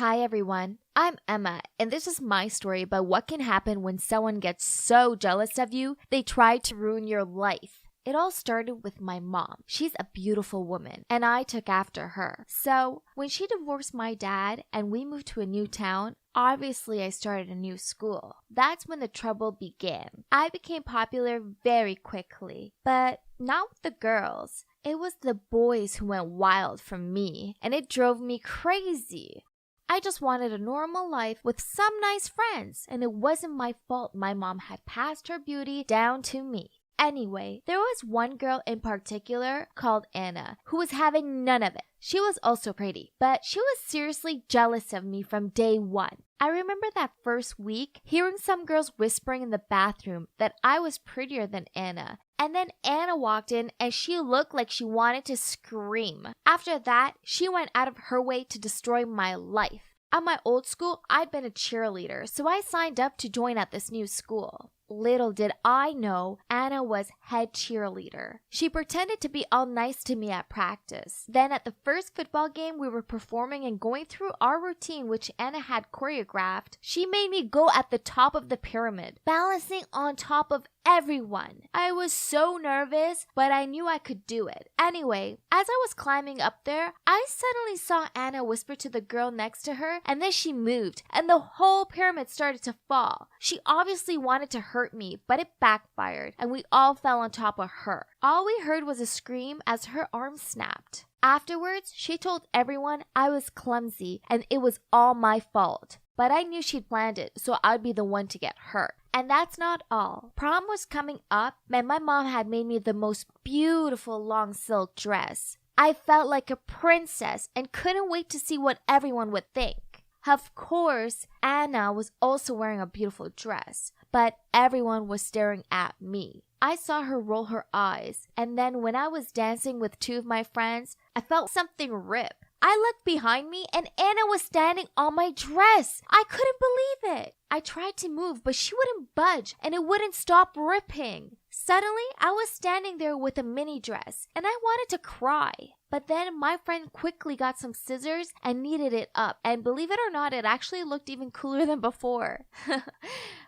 Hi everyone, I'm Emma, and this is my story about what can happen when someone gets so jealous of you, they try to ruin your life. It all started with my mom. She's a beautiful woman, and I took after her. So, when she divorced my dad and we moved to a new town, obviously I started a new school. That's when the trouble began. I became popular very quickly, but not with the girls. It was the boys who went wild from me, and it drove me crazy. I just wanted a normal life with some nice friends, and it wasn't my fault my mom had passed her beauty down to me. Anyway, there was one girl in particular called Anna who was having none of it. She was also pretty, but she was seriously jealous of me from day one. I remember that first week hearing some girls whispering in the bathroom that I was prettier than Anna. And then Anna walked in and she looked like she wanted to scream. After that, she went out of her way to destroy my life. At my old school, I'd been a cheerleader, so I signed up to join at this new school. Little did I know, Anna was head cheerleader. She pretended to be all nice to me at practice. Then at the first football game we were performing and going through our routine which Anna had choreographed, she made me go at the top of the pyramid, balancing on top of everyone. I was so nervous, but I knew I could do it. Anyway, as I was climbing up there, I suddenly saw Anna whisper to the girl next to her, and then she moved, and the whole pyramid started to fall. She obviously wanted to hurt me, but it backfired, and we all fell on top of her. All we heard was a scream as her arm snapped. Afterwards, she told everyone I was clumsy, and it was all my fault. But I knew she'd planned it, so I'd be the one to get hurt. And that's not all. Prom was coming up, and my mom had made me the most beautiful long silk dress. I felt like a princess and couldn't wait to see what everyone would think. Of course, Anna was also wearing a beautiful dress, but everyone was staring at me. I saw her roll her eyes, and then when I was dancing with two of my friends, I felt something rip. I looked behind me and Anna was standing on my dress. I couldn't believe it. I tried to move, but she wouldn't budge and it wouldn't stop ripping. Suddenly, I was standing there with a mini dress and I wanted to cry. But then my friend quickly got some scissors and kneaded it up. And believe it or not, it actually looked even cooler than before.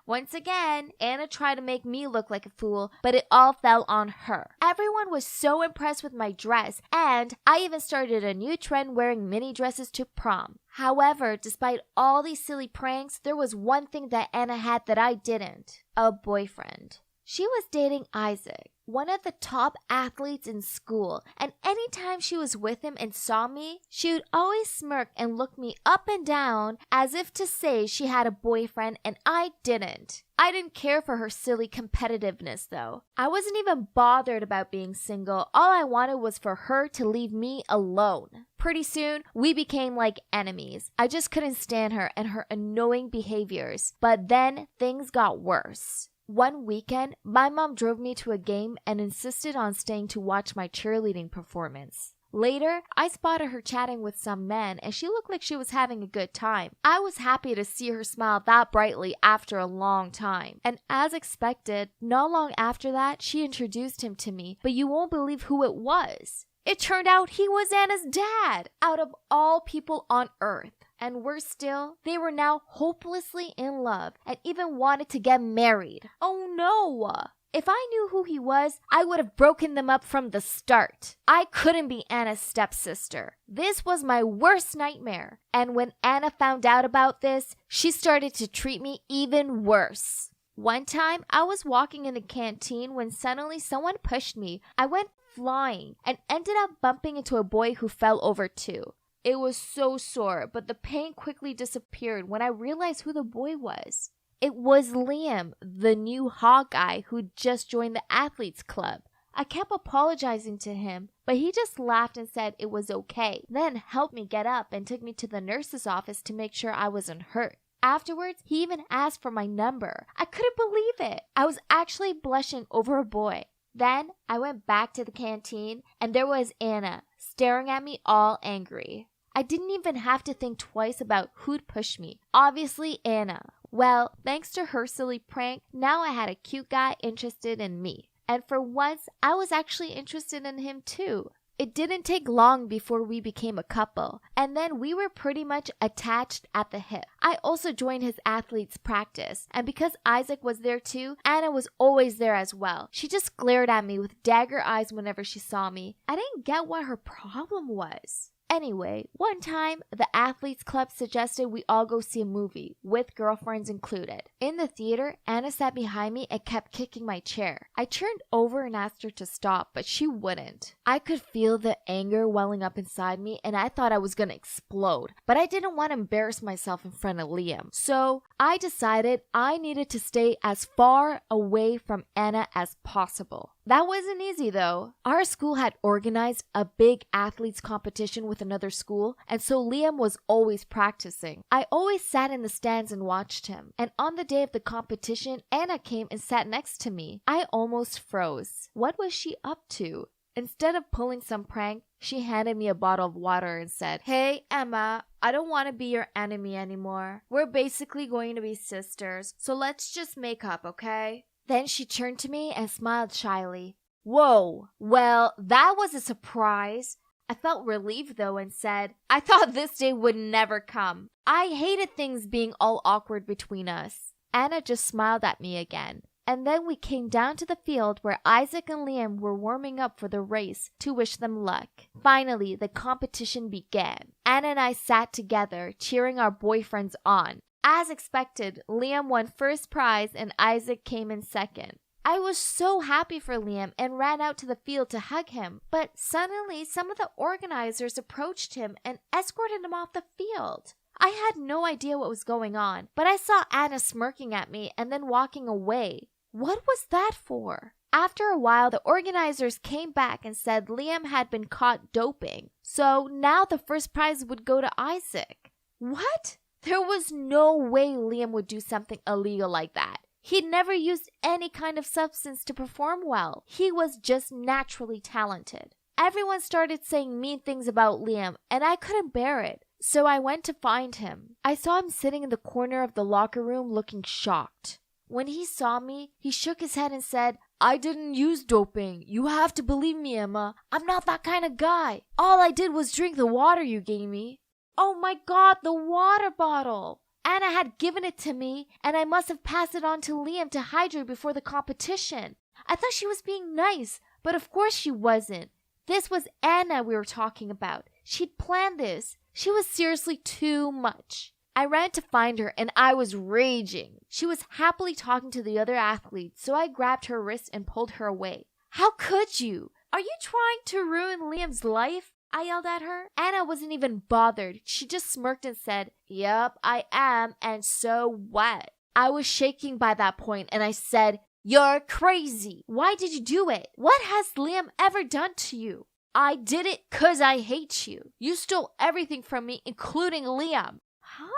Once again, Anna tried to make me look like a fool, but it all fell on her. Everyone was so impressed with my dress, and I even started a new trend wearing mini dresses to prom. However, despite all these silly pranks, there was one thing that Anna had that I didn't: a boyfriend. She was dating Isaac, one of the top athletes in school, and anytime she was with him and saw me, she would always smirk and look me up and down as if to say she had a boyfriend and I didn't. I didn't care for her silly competitiveness though. I wasn't even bothered about being single. All I wanted was for her to leave me alone. Pretty soon, we became like enemies. I just couldn't stand her and her annoying behaviors. But then things got worse. One weekend, my mom drove me to a game and insisted on staying to watch my cheerleading performance. Later, I spotted her chatting with some men and she looked like she was having a good time. I was happy to see her smile that brightly after a long time. And as expected, not long after that, she introduced him to me, but you won't believe who it was. It turned out he was Anna's dad, out of all people on earth. And worse still, they were now hopelessly in love and even wanted to get married. Oh no! If I knew who he was, I would have broken them up from the start. I couldn't be Anna's stepsister. This was my worst nightmare. And when Anna found out about this, she started to treat me even worse. One time, I was walking in the canteen when suddenly someone pushed me. I went flying and ended up bumping into a boy who fell over too. It was so sore, but the pain quickly disappeared when I realized who the boy was. It was Liam, the new hot guy who just joined the athletes club. I kept apologizing to him, but he just laughed and said it was okay, then helped me get up and took me to the nurse's office to make sure I wasn't hurt. Afterwards, he even asked for my number. I couldn't believe it. I was actually blushing over a boy. Then I went back to the canteen and there was Anna, staring at me all angry. I didn't even have to think twice about who'd push me. Obviously, Anna. Well, thanks to her silly prank, now I had a cute guy interested in me. And for once, I was actually interested in him too. It didn't take long before we became a couple, and then we were pretty much attached at the hip. I also joined his athletes practice, and because Isaac was there too, Anna was always there as well. She just glared at me with dagger eyes whenever she saw me. I didn't get what her problem was. Anyway, one time, the athletes club suggested we all go see a movie, with girlfriends included. In the theater, Anna sat behind me and kept kicking my chair. I turned over and asked her to stop, but she wouldn't. I could feel the anger welling up inside me, and I thought I was gonna explode. But I didn't want to embarrass myself in front of Liam. So, I decided I needed to stay as far away from Anna as possible. That wasn't easy though. Our school had organized a big athletes competition with another school, and so Liam was always practicing. I always sat in the stands and watched him. And on the day of the competition, Anna came and sat next to me. I almost froze. What was she up to? Instead of pulling some prank, she handed me a bottle of water and said, "Hey, Emma, I don't want to be your enemy anymore. We're basically going to be sisters, so let's just make up, okay?" Then she turned to me and smiled shyly. Whoa, well, that was a surprise. I felt relieved though and said, "I thought this day would never come. I hated things being all awkward between us." Anna just smiled at me again. And then we came down to the field where Isaac and Liam were warming up for the race to wish them luck. Finally, the competition began. Anna and I sat together, cheering our boyfriends on. As expected, Liam won first prize and Isaac came in second. I was so happy for Liam and ran out to the field to hug him, but suddenly some of the organizers approached him and escorted him off the field. I had no idea what was going on, but I saw Anna smirking at me and then walking away. What was that for? After a while, the organizers came back and said Liam had been caught doping, so now the first prize would go to Isaac. What? There was no way Liam would do something illegal like that. He'd never used any kind of substance to perform well. He was just naturally talented. Everyone started saying mean things about Liam, and I couldn't bear it. So I went to find him. I saw him sitting in the corner of the locker room looking shocked. When he saw me, he shook his head and said, "I didn't use doping. You have to believe me, Emma. I'm not that kind of guy. All I did was drink the water you gave me." Oh my God, the water bottle! Anna had given it to me, and I must have passed it on to Liam to hydrate before the competition. I thought she was being nice, but of course she wasn't. This was Anna we were talking about. She'd planned this. She was seriously too much. I ran to find her, and I was raging. She was happily talking to the other athletes, so I grabbed her wrist and pulled her away. "How could you? Are you trying to ruin Liam's life?" I yelled at her. Anna wasn't even bothered. She just smirked and said, "Yup, I am, and so what?" I was shaking by that point, and I said, "You're crazy. Why did you do it? What has Liam ever done to you?" "I did it 'cause I hate you. You stole everything from me, including Liam." Huh?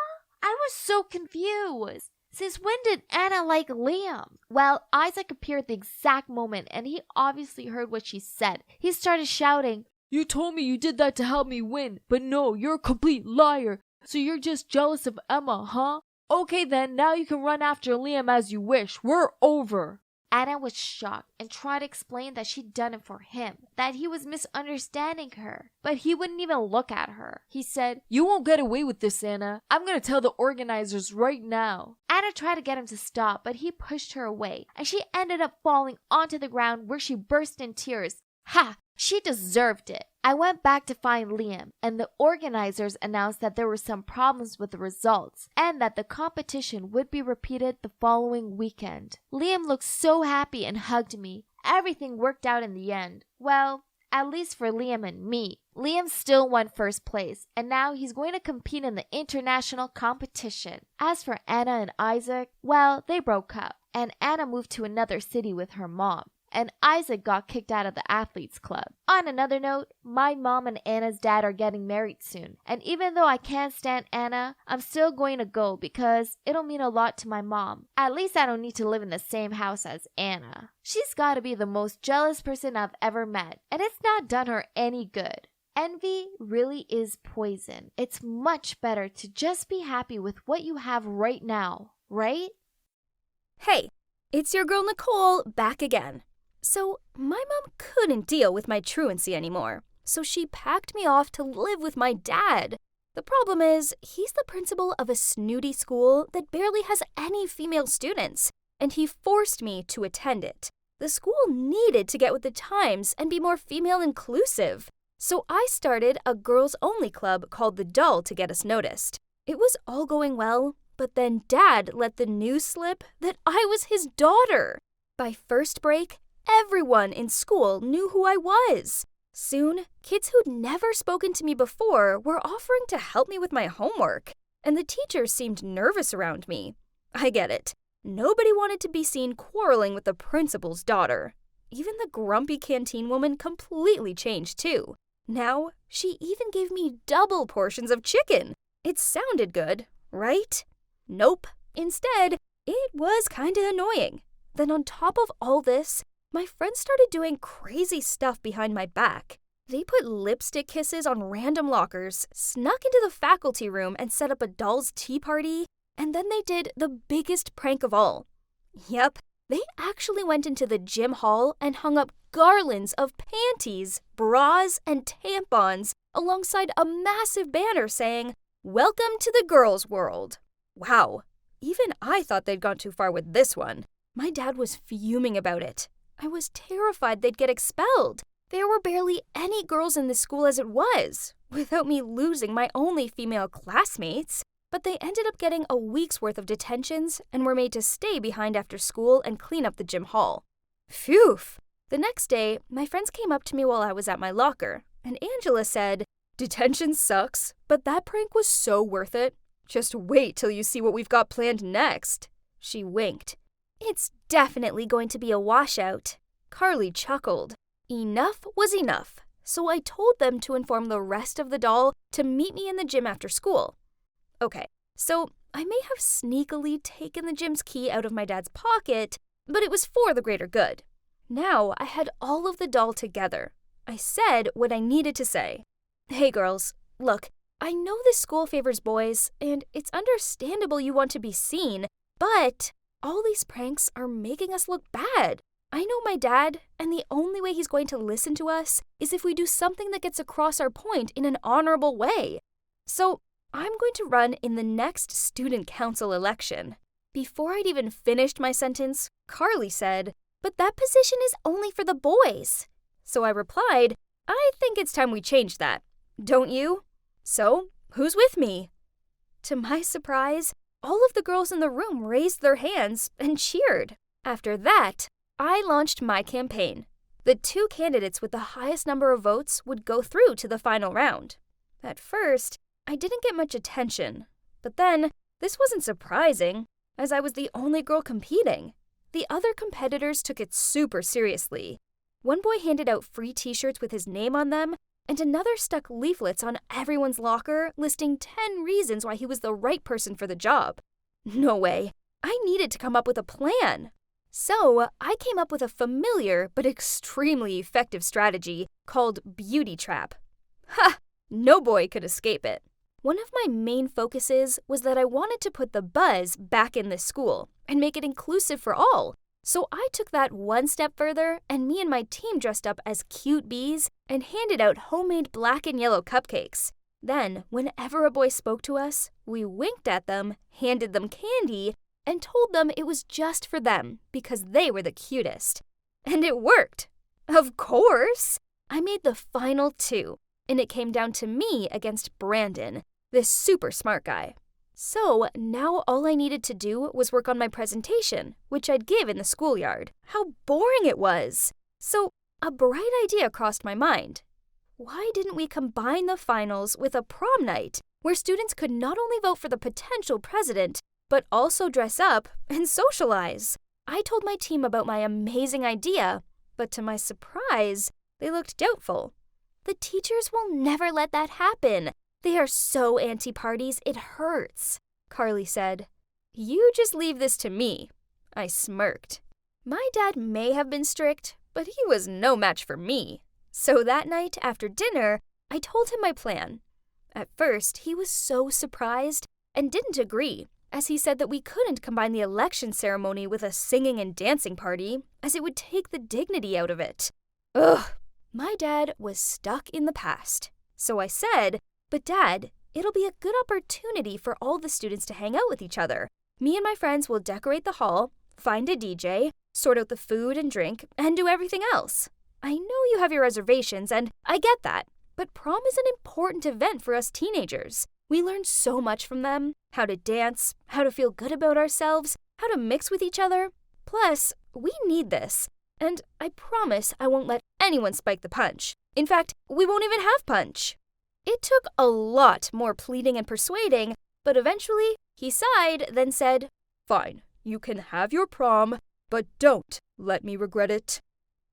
I was so confused. Since when did Anna like Liam? Well, Isaac appeared the exact moment, and he obviously heard what she said. He started shouting, "You told me you did that to help me win, but no, you're a complete liar. So you're just jealous of Emma, huh? Okay then, now you can run after Liam as you wish. We're over." Anna was shocked and tried to explain that she'd done it for him, that he was misunderstanding her, but he wouldn't even look at her. He said, "You won't get away with this, Anna. I'm gonna tell the organizers right now." Anna tried to get him to stop, but he pushed her away, and she ended up falling onto the ground where she burst in tears. Ha! She deserved it. I went back to find Liam, and the organizers announced that there were some problems with the results and that the competition would be repeated the following weekend. Liam looked so happy and hugged me. Everything worked out in the end. Well, at least for Liam and me. Liam still won first place, and now he's going to compete in the international competition. As for Anna and Isaac, well, they broke up, and Anna moved to another city with her mom. And Isaac got kicked out of the athletes club. On another note, my mom and Anna's dad are getting married soon. And even though I can't stand Anna, I'm still going to go because it'll mean a lot to my mom. At least I don't need to live in the same house as Anna. She's got to be the most jealous person I've ever met, and it's not done her any good. Envy really is poison. It's much better to just be happy with what you have right now, right? Hey, it's your girl Nicole back again. So, my mom couldn't deal with my truancy anymore. so she packed me off to live with my dad. The problem is, he's the principal of a snooty school that barely has any female students, and he forced me to attend it. The school needed to get with the times and be more female inclusive, so I started a girls-only club called The Doll to get us noticed. It was all going well, but then Dad let the news slip that I was his daughter. By first break, everyone in school knew who I was. Soon, kids who'd never spoken to me before were offering to help me with my homework, and the teachers seemed nervous around me. I get it. Nobody wanted to be seen quarreling with the principal's daughter. Even the grumpy canteen woman completely changed too. Now, she even gave me double portions of chicken. It sounded good, right? Nope. Instead, it was kinda annoying. Then on top of all this, my friends started doing crazy stuff behind my back. They put lipstick kisses on random lockers, snuck into the faculty room and set up a doll's tea party, and then they did the biggest prank of all. Yep, they actually went into the gym hall and hung up garlands of panties, bras, and tampons alongside a massive banner saying, "Welcome to the girls' world." Wow, even I thought they'd gone too far with this one. My dad was fuming about it. I was terrified they'd get expelled. There were barely any girls in the school as it was, without me losing my only female classmates. But they ended up getting a week's worth of detentions and were made to stay behind after school and clean up the gym hall. Phew! The next day, my friends came up to me while I was at my locker, and Angela said, "Detention sucks, but that prank was so worth it. Just wait till you see what we've got planned next." She winked. "It's definitely going to be a washout." Carly chuckled. Enough was enough, so I told them to inform the rest of the doll to meet me in the gym after school. Okay, so I may have sneakily taken the gym's key out of my dad's pocket, but it was for the greater good. Now I had all of the doll together. I said what I needed to say. "Hey girls, look, I know this school favors boys, and it's understandable you want to be seen, but all these pranks are making us look bad. I know my dad, and the only way he's going to listen to us is if we do something that gets across our point in an honorable way. So I'm going to run in the next student council election." Before I'd even finished my sentence, Carly said, "But that position is only for the boys." So I replied, "I think it's time we change that. Don't you? So, who's with me?" To my surprise, all of the girls in the room raised their hands and cheered. After that, I launched my campaign. The 2 candidates with the highest number of votes would go through to the final round. At first, I didn't get much attention, but then this wasn't surprising, as I was the only girl competing. The other competitors took it super seriously. One boy handed out free t-shirts with his name on them, and another stuck leaflets on everyone's locker listing 10 reasons why he was the right person for the job. No way. I needed to come up with a plan. So I came up with a familiar but extremely effective strategy called Beauty Trap. Ha! No boy could escape it. One of my main focuses was that I wanted to put the buzz back in this school and make it inclusive for all. So I took that one step further, and me and my team dressed up as cute bees and handed out homemade black and yellow cupcakes. Then, whenever a boy spoke to us, we winked at them, handed them candy, and told them it was just for them because they were the cutest. And it worked. Of course! I made the final 2, and it came down to me against Brandon, this super smart guy. So now all I needed to do was work on my presentation, which I'd give in the schoolyard. How boring it was! So a bright idea crossed my mind. Why didn't we combine the finals with a prom night, where students could not only vote for the potential president, but also dress up and socialize? I told my team about my amazing idea, but to my surprise, they looked doubtful. "The teachers will never let that happen. They are so anti-parties, it hurts," Carly said. "You just leave this to me." I smirked. My dad may have been strict, but he was no match for me. So that night, after dinner, I told him my plan. At first, he was so surprised and didn't agree, as he said that we couldn't combine the election ceremony with a singing and dancing party, as it would take the dignity out of it. Ugh, My dad was stuck in the past. So I said, "But Dad, it'll be a good opportunity for all the students to hang out with each other. Me and my friends will decorate the hall, find a DJ, sort out the food and drink, and do everything else. I know you have your reservations, and I get that. But prom is an important event for us teenagers. We learn so much from them: how to dance, how to feel good about ourselves, how to mix with each other. Plus, we need this. And I promise I won't let anyone spike the punch. In fact, we won't even have punch." It took a lot more pleading and persuading, but eventually he sighed, then said, "Fine, you can have your prom, but don't let me regret it."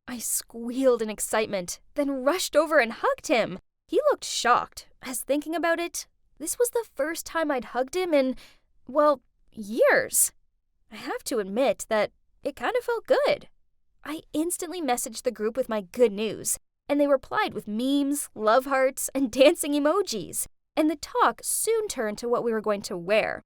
I squealed in excitement, then rushed over and hugged him. He looked shocked, as thinking about it, this was the first time I'd hugged him in, well, years. I have to admit that it kind of felt good. I instantly messaged the group with my good news, and they replied with memes, love hearts, and dancing emojis. And the talk soon turned to what we were going to wear.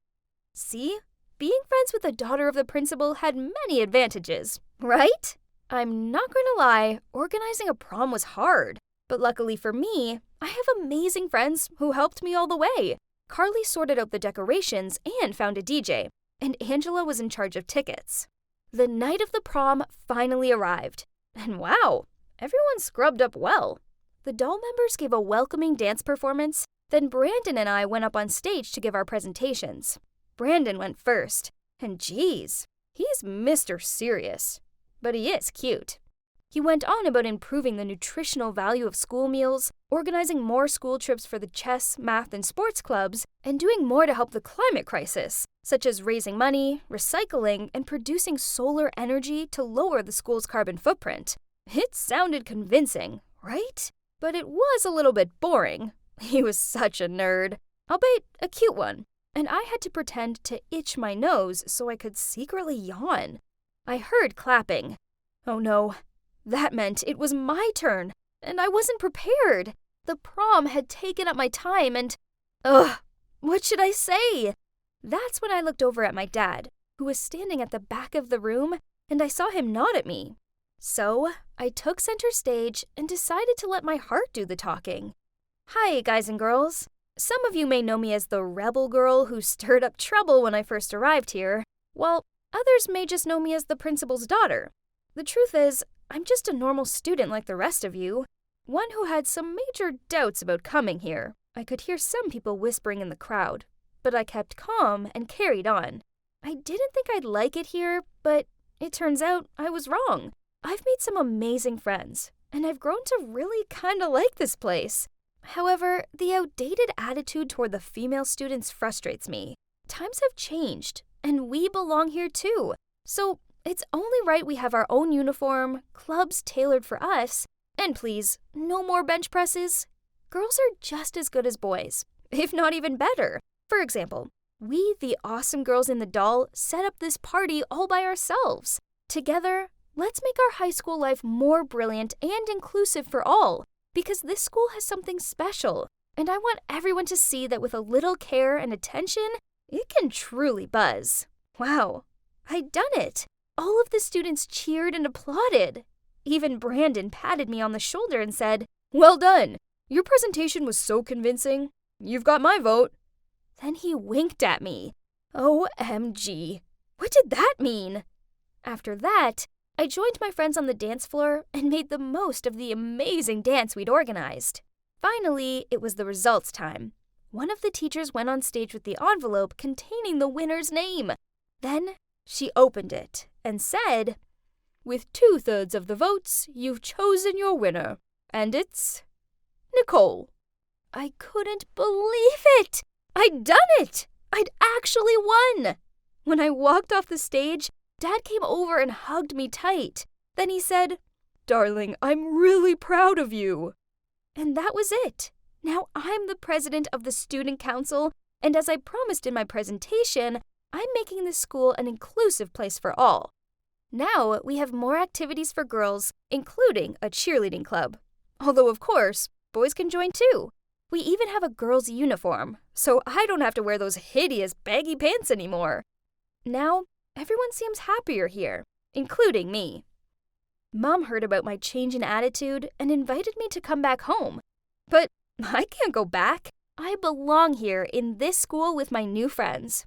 See, being friends with the daughter of the principal had many advantages, right? I'm not going to lie, organizing a prom was hard. But luckily for me, I have amazing friends who helped me all the way. Carly sorted out the decorations and found a DJ, and Angela was in charge of tickets. The night of the prom finally arrived, and wow, everyone scrubbed up well. The doll members gave a welcoming dance performance, then Brandon and I went up on stage to give our presentations. Brandon went first, and geez, he's Mr. Serious, but he is cute. He went on about improving the nutritional value of school meals, organizing more school trips for the chess, math, and sports clubs, and doing more to help the climate crisis, such as raising money, recycling, and producing solar energy to lower the school's carbon footprint. It sounded convincing, right? But it was a little bit boring. He was such a nerd, albeit a cute one, and I had to pretend to itch my nose so I could secretly yawn. I heard clapping. Oh no, that meant it was my turn, and I wasn't prepared. The prom had taken up my time and, what should I say? That's when I looked over at my dad, who was standing at the back of the room, and I saw him nod at me. So I took center stage and decided to let my heart do the talking. Hi, guys and girls. Some of you may know me as the rebel girl who stirred up trouble when I first arrived here, while others may just know me as the principal's daughter. The truth is, I'm just a normal student like the rest of you, one who had some major doubts about coming here. I could hear some people whispering in the crowd, but I kept calm and carried on. I didn't think I'd like it here, but it turns out I was wrong. I've made some amazing friends, and I've grown to really kinda like this place. However, the outdated attitude toward the female students frustrates me. Times have changed, and we belong here too. So it's only right we have our own uniform, clubs tailored for us, and please, no more bench presses. Girls are just as good as boys, if not even better. For example, we, the awesome girls in the doll, set up this party all by ourselves. Together, let's make our high school life more brilliant and inclusive for all, because this school has something special, and I want everyone to see that with a little care and attention, it can truly buzz. Wow, I'd done it. All of the students cheered and applauded. Even Brandon patted me on the shoulder and said, "Well done. Your presentation was so convincing. You've got my vote." Then he winked at me. OMG. What did that mean? After that, I joined my friends on the dance floor and made the most of the amazing dance we'd organized. Finally, it was the results time. One of the teachers went on stage with the envelope containing the winner's name. Then she opened it and said, "With 2/3 of the votes, you've chosen your winner, and it's Nicole." I couldn't believe it! I'd done it! I'd actually won! When I walked off the stage, Dad came over and hugged me tight. Then he said, "Darling, I'm really proud of you." And that was it. Now I'm the president of the student council, and as I promised in my presentation, I'm making this school an inclusive place for all. Now we have more activities for girls, including a cheerleading club. Although, of course, boys can join too. We even have a girls' uniform, so I don't have to wear those hideous baggy pants anymore. Now, everyone seems happier here, including me. Mom heard about my change in attitude and invited me to come back home. But I can't go back. I belong here in this school with my new friends.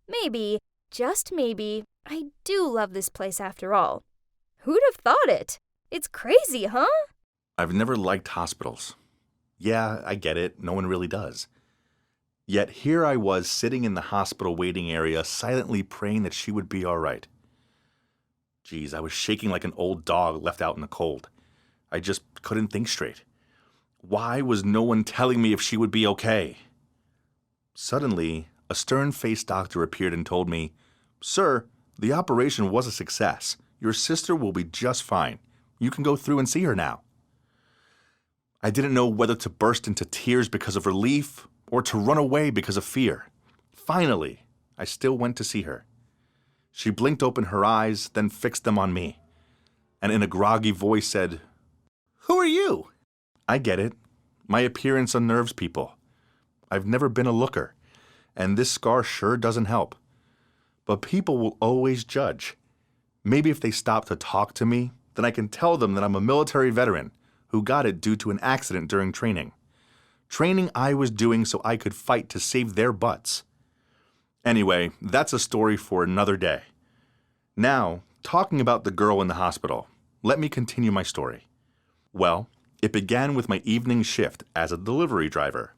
Maybe, just maybe, I do love this place after all. Who'd have thought it? It's crazy, huh? I've never liked hospitals. Yeah, I get it. No one really does. Yet here I was sitting in the hospital waiting area, silently praying that she would be all right. Geez, I was shaking like an old dog left out in the cold. I just couldn't think straight. Why was no one telling me if she would be okay? Suddenly, a stern-faced doctor appeared and told me, "Sir, the operation was a success. Your sister will be just fine. You can go through and see her now." I didn't know whether to burst into tears because of relief or to run away because of fear. Finally, I still went to see her. She blinked open her eyes, then fixed them on me, and in a groggy voice said, "Who are you?" I get it. My appearance unnerves people. I've never been a looker, and this scar sure doesn't help. But people will always judge. Maybe if they stop to talk to me, then I can tell them that I'm a military veteran who got it due to an accident during training. Training I was doing so I could fight to save their butts. Anyway, that's a story for another day. Now, talking about the girl in the hospital, let me continue my story. Well, it began with my evening shift as a delivery driver.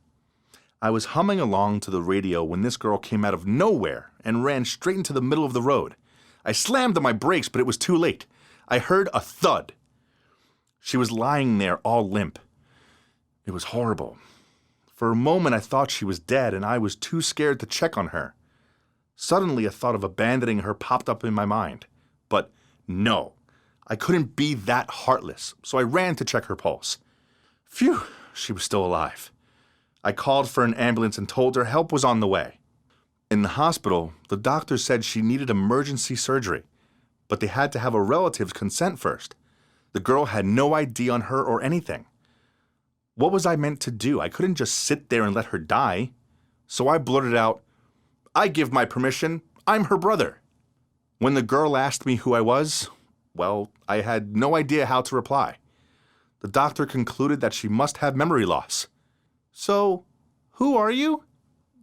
I was humming along to the radio when this girl came out of nowhere and ran straight into the middle of the road. I slammed on my brakes, but it was too late. I heard a thud. She was lying there all limp. It was horrible. For a moment I thought she was dead and I was too scared to check on her. Suddenly a thought of abandoning her popped up in my mind. But no, I couldn't be that heartless, so I ran to check her pulse. Phew, she was still alive. I called for an ambulance and told her help was on the way. In the hospital, the doctor said she needed emergency surgery, but they had to have a relative's consent first. The girl had no ID on her or anything. What was I meant to do? I couldn't just sit there and let her die. So I blurted out, "I give my permission. I'm her brother." When the girl asked me who I was, well, I had no idea how to reply. The doctor concluded that she must have memory loss. "So, who are you?"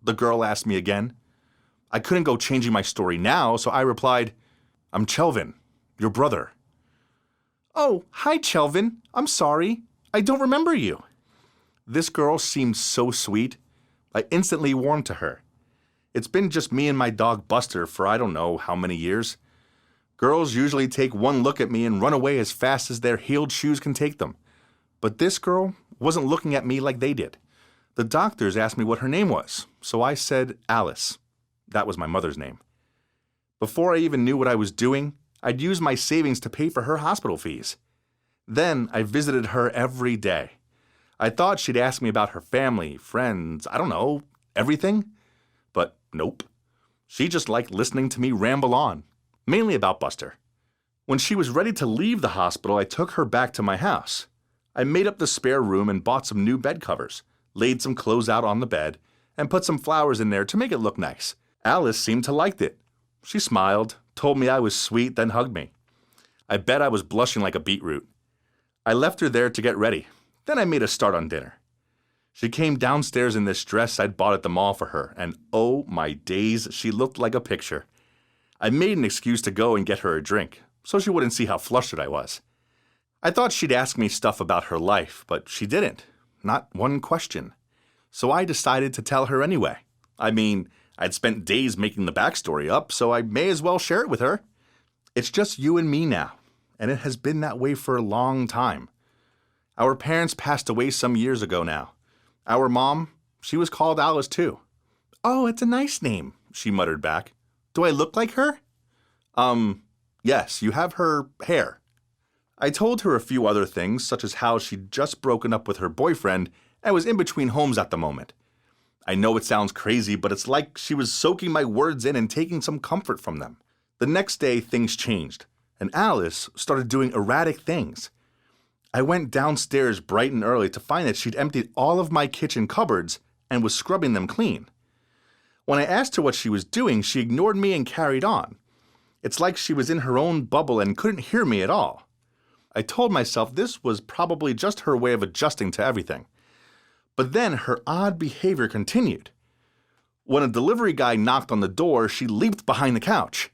the girl asked me again. I couldn't go changing my story now, so I replied, "I'm Chelvin, your brother." "Oh, hi, Chelvin. I'm sorry. I don't remember you." This girl seemed so sweet. I instantly warmed to her. It's been just me and my dog Buster for I don't know how many years. Girls usually take one look at me and run away as fast as their heeled shoes can take them. But this girl wasn't looking at me like they did. The doctors asked me what her name was, so I said Alice. That was my mother's name. Before I even knew what I was doing, I'd used my savings to pay for her hospital fees. Then I visited her every day. I thought she'd ask me about her family, friends, I don't know, everything. But nope. She just liked listening to me ramble on, mainly about Buster. When she was ready to leave the hospital, I took her back to my house. I made up the spare room and bought some new bed covers, laid some clothes out on the bed, and put some flowers in there to make it look nice. Alice seemed to like it. She smiled, told me I was sweet, then hugged me. I bet I was blushing like a beetroot. I left her there to get ready. Then I made a start on dinner. She came downstairs in this dress I'd bought at the mall for her, and oh my days, she looked like a picture. I made an excuse to go and get her a drink, so she wouldn't see how flustered I was. I thought she'd ask me stuff about her life, but she didn't. Not one question. So I decided to tell her anyway. I mean, I'd spent days making the backstory up, so I may as well share it with her. It's just you and me now, and it has been that way for a long time. Our parents passed away some years ago now. Our mom, she was called Alice too. "Oh, it's a nice name," she muttered back. "Do I look like her?" Yes, you have her hair." I told her a few other things, such as how she'd just broken up with her boyfriend and was in between homes at the moment. I know it sounds crazy, but it's like she was soaking my words in and taking some comfort from them. The next day, things changed, and Alice started doing erratic things. I went downstairs bright and early to find that she'd emptied all of my kitchen cupboards and was scrubbing them clean. When I asked her what she was doing, she ignored me and carried on. It's like she was in her own bubble and couldn't hear me at all. I told myself this was probably just her way of adjusting to everything. But then her odd behavior continued. When a delivery guy knocked on the door, she leaped behind the couch.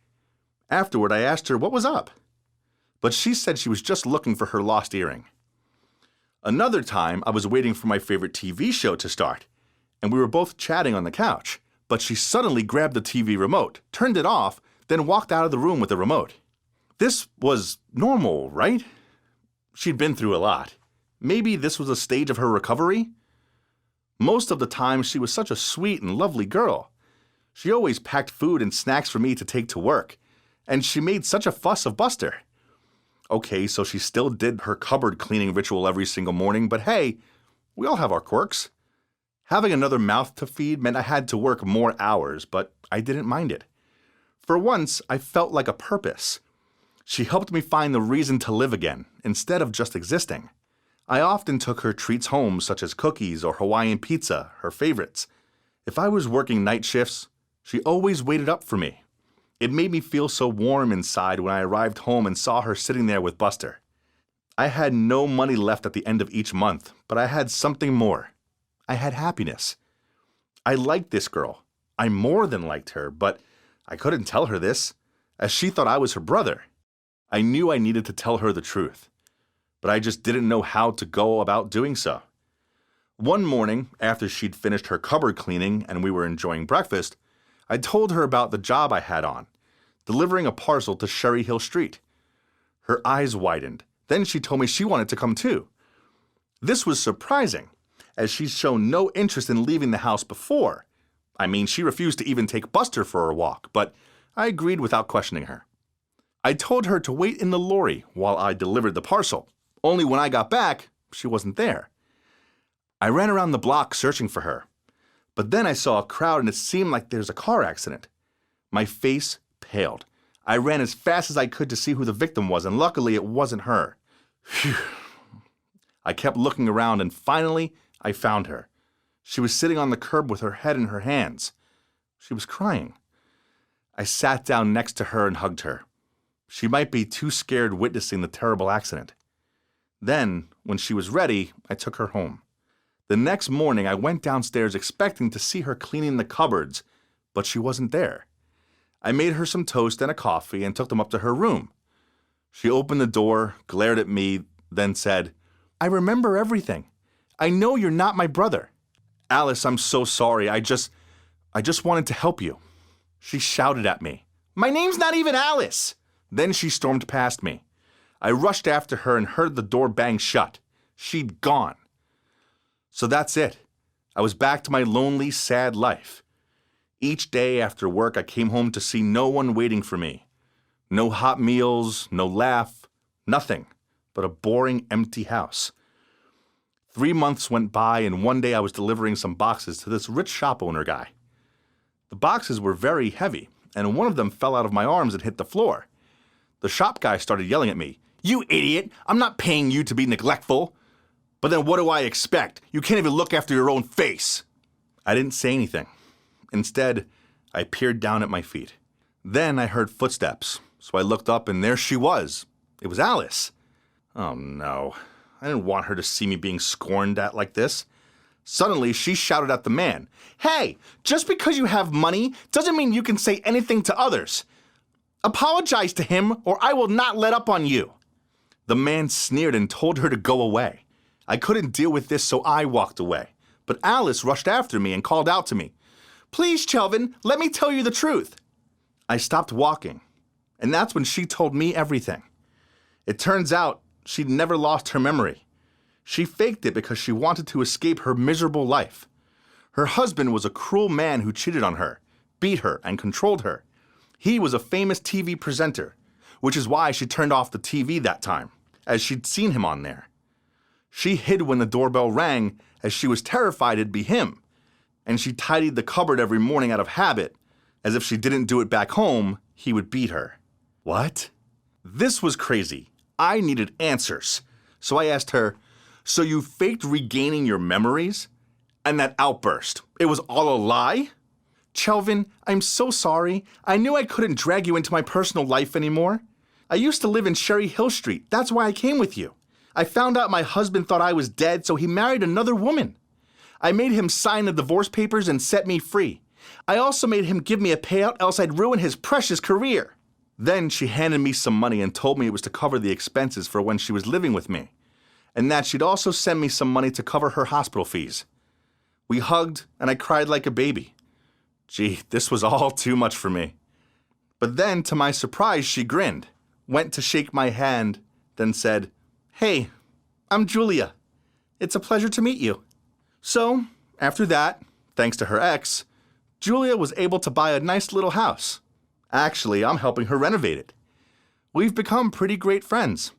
Afterward, I asked her what was up. But she said she was just looking for her lost earring. Another time, I was waiting for my favorite TV show to start, and we were both chatting on the couch, but she suddenly grabbed the TV remote, turned it off, then walked out of the room with the remote. This was normal, right? She'd been through a lot. Maybe this was a stage of her recovery? Most of the time, she was such a sweet and lovely girl. She always packed food and snacks for me to take to work, and she made such a fuss of Buster. Okay, so she still did her cupboard cleaning ritual every single morning, but hey, we all have our quirks. Having another mouth to feed meant I had to work more hours, but I didn't mind it. For once, I felt like a purpose. She helped me find the reason to live again, instead of just existing. I often took her treats home, such as cookies or Hawaiian pizza, her favorites. If I was working night shifts, she always waited up for me. It made me feel so warm inside when I arrived home and saw her sitting there with Buster. I had no money left at the end of each month, but I had something more. I had happiness. I liked this girl. I more than liked her, but I couldn't tell her this, as she thought I was her brother. I knew I needed to tell her the truth, but I just didn't know how to go about doing so. One morning, after she'd finished her cupboard cleaning and we were enjoying breakfast, I told her about the job I had on, delivering a parcel to Sherry Hill Street. Her eyes widened. Then she told me she wanted to come too. This was surprising, as she'd shown no interest in leaving the house before. I mean, she refused to even take Buster for a walk, but I agreed without questioning her. I told her to wait in the lorry while I delivered the parcel. Only when I got back, she wasn't there. I ran around the block searching for her. But then I saw a crowd and it seemed like there's a car accident. My face paled. I ran as fast as I could to see who the victim was, and luckily it wasn't her. Phew. I kept looking around and finally I found her. She was sitting on the curb with her head in her hands. She was crying. I sat down next to her and hugged her. She might be too scared witnessing the terrible accident. Then, when she was ready, I took her home. The next morning, I went downstairs expecting to see her cleaning the cupboards, but she wasn't there. I made her some toast and a coffee and took them up to her room. She opened the door, glared at me, then said, "I remember everything. I know you're not my brother. Alice, I'm so sorry. I just wanted to help you." She shouted at me, "My name's not even Alice!" Then she stormed past me. I rushed after her and heard the door bang shut. She'd gone. So that's it. I was back to my lonely, sad life. Each day after work, I came home to see no one waiting for me. No hot meals, no laugh, nothing but a boring, empty house. 3 months went by, and one day I was delivering some boxes to this rich shop owner guy. The boxes were very heavy, and one of them fell out of my arms and hit the floor. The shop guy started yelling at me, "You idiot! I'm not paying you to be neglectful." But then what do I expect? You can't even look after your own face. I didn't say anything. Instead, I peered down at my feet. Then I heard footsteps, so I looked up and there she was. It was Alice. Oh no, I didn't want her to see me being scorned at like this. Suddenly, she shouted at the man, "Hey, just because you have money doesn't mean you can say anything to others. Apologize to him or I will not let up on you." The man sneered and told her to go away. I couldn't deal with this, so I walked away. But Alice rushed after me and called out to me, "Please, Chelvin, let me tell you the truth." I stopped walking, and that's when she told me everything. It turns out she'd never lost her memory. She faked it because she wanted to escape her miserable life. Her husband was a cruel man who cheated on her, beat her, and controlled her. He was a famous TV presenter, which is why she turned off the TV that time, as she'd seen him on there. She hid when the doorbell rang, as she was terrified it'd be him, and she tidied the cupboard every morning out of habit, as if she didn't do it back home, he would beat her. What? This was crazy. I needed answers. So I asked her, "So you faked regaining your memories? And that outburst, it was all a lie?" "Chelvin, I'm so sorry. I knew I couldn't drag you into my personal life anymore. I used to live in Sherry Hill Street. That's why I came with you. I found out my husband thought I was dead, so he married another woman. I made him sign the divorce papers and set me free. I also made him give me a payout, else I'd ruin his precious career. Then she handed me some money and told me it was to cover the expenses for when she was living with me, and that she'd also send me some money to cover her hospital fees. We hugged, and I cried like a baby. Gee, this was all too much for me. But then, to my surprise, she grinned, went to shake my hand, then said, "Hey, I'm Julia. It's a pleasure to meet you." So, after that, thanks to her ex, Julia was able to buy a nice little house. Actually, I'm helping her renovate it. We've become pretty great friends.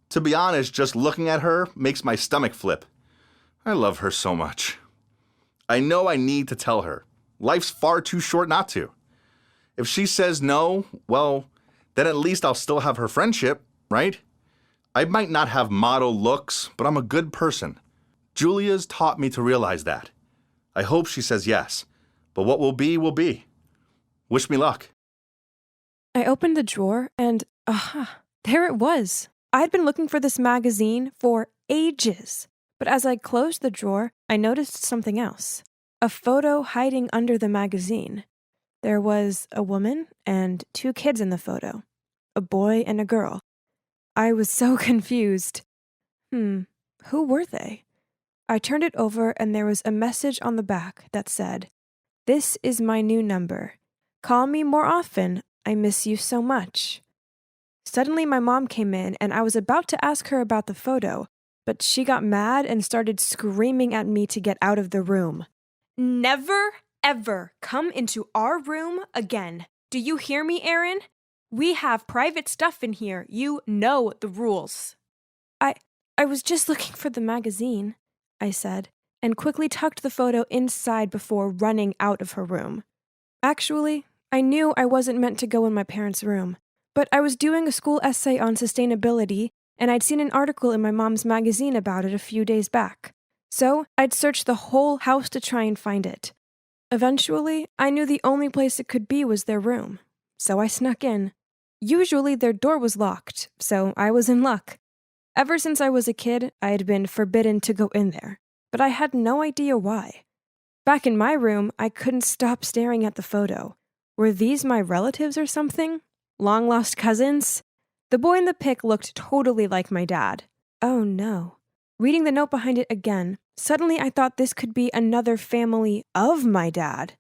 To be honest, just looking at her makes my stomach flip. I love her so much. I know I need to tell her. Life's far too short not to. If she says no, well, then at least I'll still have her friendship, right? I might not have model looks, but I'm a good person. Julia's taught me to realize that. I hope she says yes, but what will be, will be. Wish me luck. I opened the drawer and, there it was. I'd been looking for this magazine for ages, but as I closed the drawer, I noticed something else. A photo hiding under the magazine. There was a woman and 2 kids in the photo, a boy and a girl. I was so confused. Who were they? I turned it over and there was a message on the back that said, "This is my new number. Call me more often. I miss you so much." Suddenly my mom came in and I was about to ask her about the photo, but she got mad and started screaming at me to get out of the room. "Never, ever come into our room again. Do you hear me, Aaron? We have private stuff in here. You know the rules." I was just looking for the magazine, I said, and quickly tucked the photo inside before running out of her room. Actually, I knew I wasn't meant to go in my parents' room, but I was doing a school essay on sustainability, and I'd seen an article in my mom's magazine about it a few days back. So I'd searched the whole house to try and find it. Eventually, I knew the only place it could be was their room, so I snuck in. Usually their door was locked, so I was in luck. Ever since I was a kid, I had been forbidden to go in there, but I had no idea why. Back in my room, I couldn't stop staring at the photo. Were these my relatives or something? Long-lost cousins? The boy in the pic looked totally like my dad. Oh no. Reading the note behind it again, suddenly I thought this could be another family of my dad.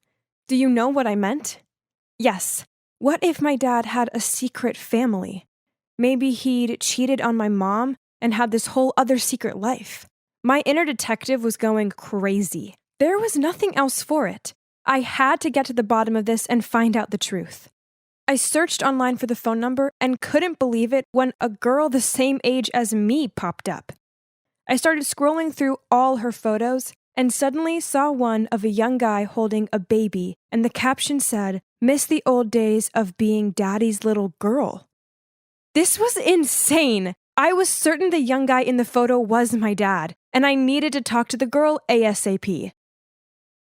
Do you know what I meant? Yes. What if my dad had a secret family? Maybe he'd cheated on my mom and had this whole other secret life. My inner detective was going crazy. There was nothing else for it. I had to get to the bottom of this and find out the truth. I searched online for the phone number and couldn't believe it when a girl the same age as me popped up. I started scrolling through all her photos and suddenly saw one of a young guy holding a baby, and the caption said, "Miss the old days of being daddy's little girl." This was insane. I was certain the young guy in the photo was my dad, and I needed to talk to the girl ASAP.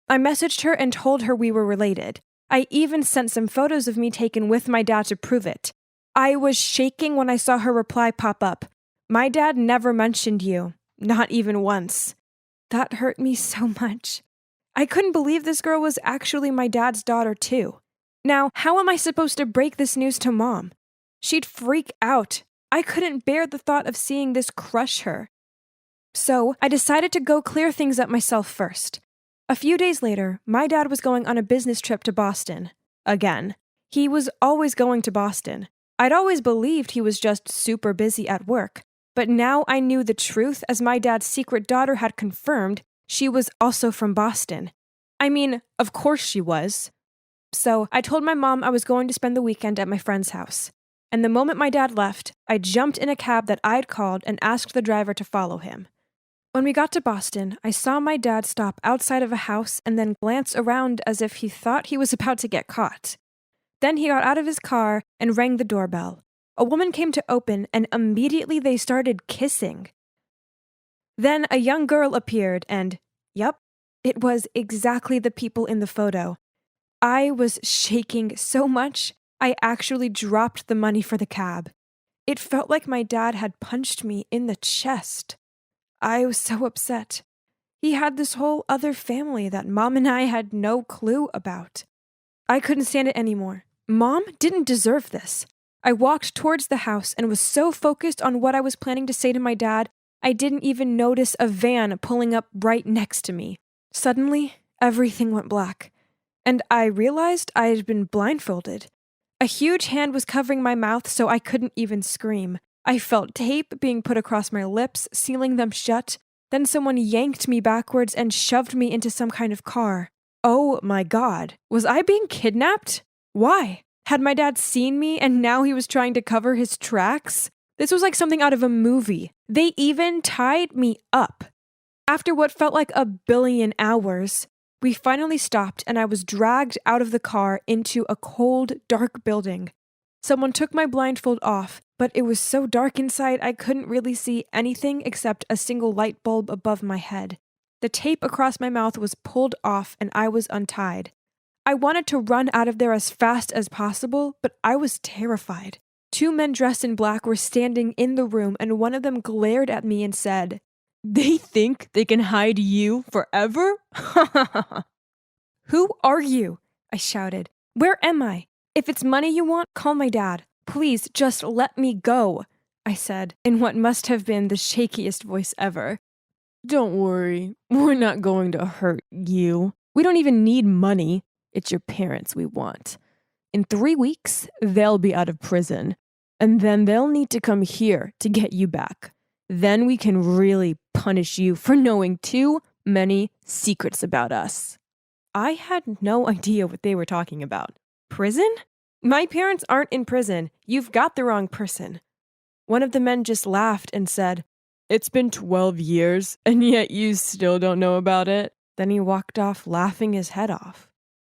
I messaged her and told her we were related. I even sent some photos of me taken with my dad to prove it. I was shaking when I saw her reply pop up. "My dad never mentioned you, not even once." That hurt me so much. I couldn't believe this girl was actually my dad's daughter too. Now, how am I supposed to break this news to Mom? She'd freak out. I couldn't bear the thought of seeing this crush her. So I decided to go clear things up myself first. A few days later, my dad was going on a business trip to Boston. Again. He was always going to Boston. I'd always believed he was just super busy at work, but now I knew the truth as my dad's secret daughter had confirmed she was also from Boston. I mean, of course she was. So I told my mom I was going to spend the weekend at my friend's house. And the moment my dad left, I jumped in a cab that I'd called and asked the driver to follow him. When we got to Boston, I saw my dad stop outside of a house and then glance around as if he thought he was about to get caught. Then he got out of his car and rang the doorbell. A woman came to open and immediately they started kissing. Then a young girl appeared and, yep, it was exactly the people in the photo. I was shaking so much, I actually dropped the money for the cab. It felt like my dad had punched me in the chest. I was so upset. He had this whole other family that Mom and I had no clue about. I couldn't stand it anymore. Mom didn't deserve this. I walked towards the house and was so focused on what I was planning to say to my dad, I didn't even notice a van pulling up right next to me. Suddenly, everything went black, and I realized I had been blindfolded. A huge hand was covering my mouth so I couldn't even scream. I felt tape being put across my lips, sealing them shut. Then someone yanked me backwards and shoved me into some kind of car. Oh my God. Was I being kidnapped? Why? Had my dad seen me and now he was trying to cover his tracks? This was like something out of a movie. They even tied me up. After what felt like a billion hours, we finally stopped and I was dragged out of the car into a cold, dark building. Someone took my blindfold off, but it was so dark inside I couldn't really see anything except a single light bulb above my head. The tape across my mouth was pulled off and I was untied. I wanted to run out of there as fast as possible, but I was terrified. 2 men dressed in black were standing in the room and one of them glared at me and said, "They think they can hide you forever?" "Who are you?" I shouted. "Where am I? If it's money you want, call my dad. Please, just let me go," I said, in what must have been the shakiest voice ever. "Don't worry, we're not going to hurt you. We don't even need money. It's your parents we want. In 3 weeks, they'll be out of prison, and then they'll need to come here to get you back. Then we can really punish you for knowing too many secrets about us." I had no idea what they were talking about. Prison? My parents aren't in prison. You've got the wrong person. One of the men just laughed and said, "It's been 12 years, and yet you still don't know about it." Then he walked off laughing his head off.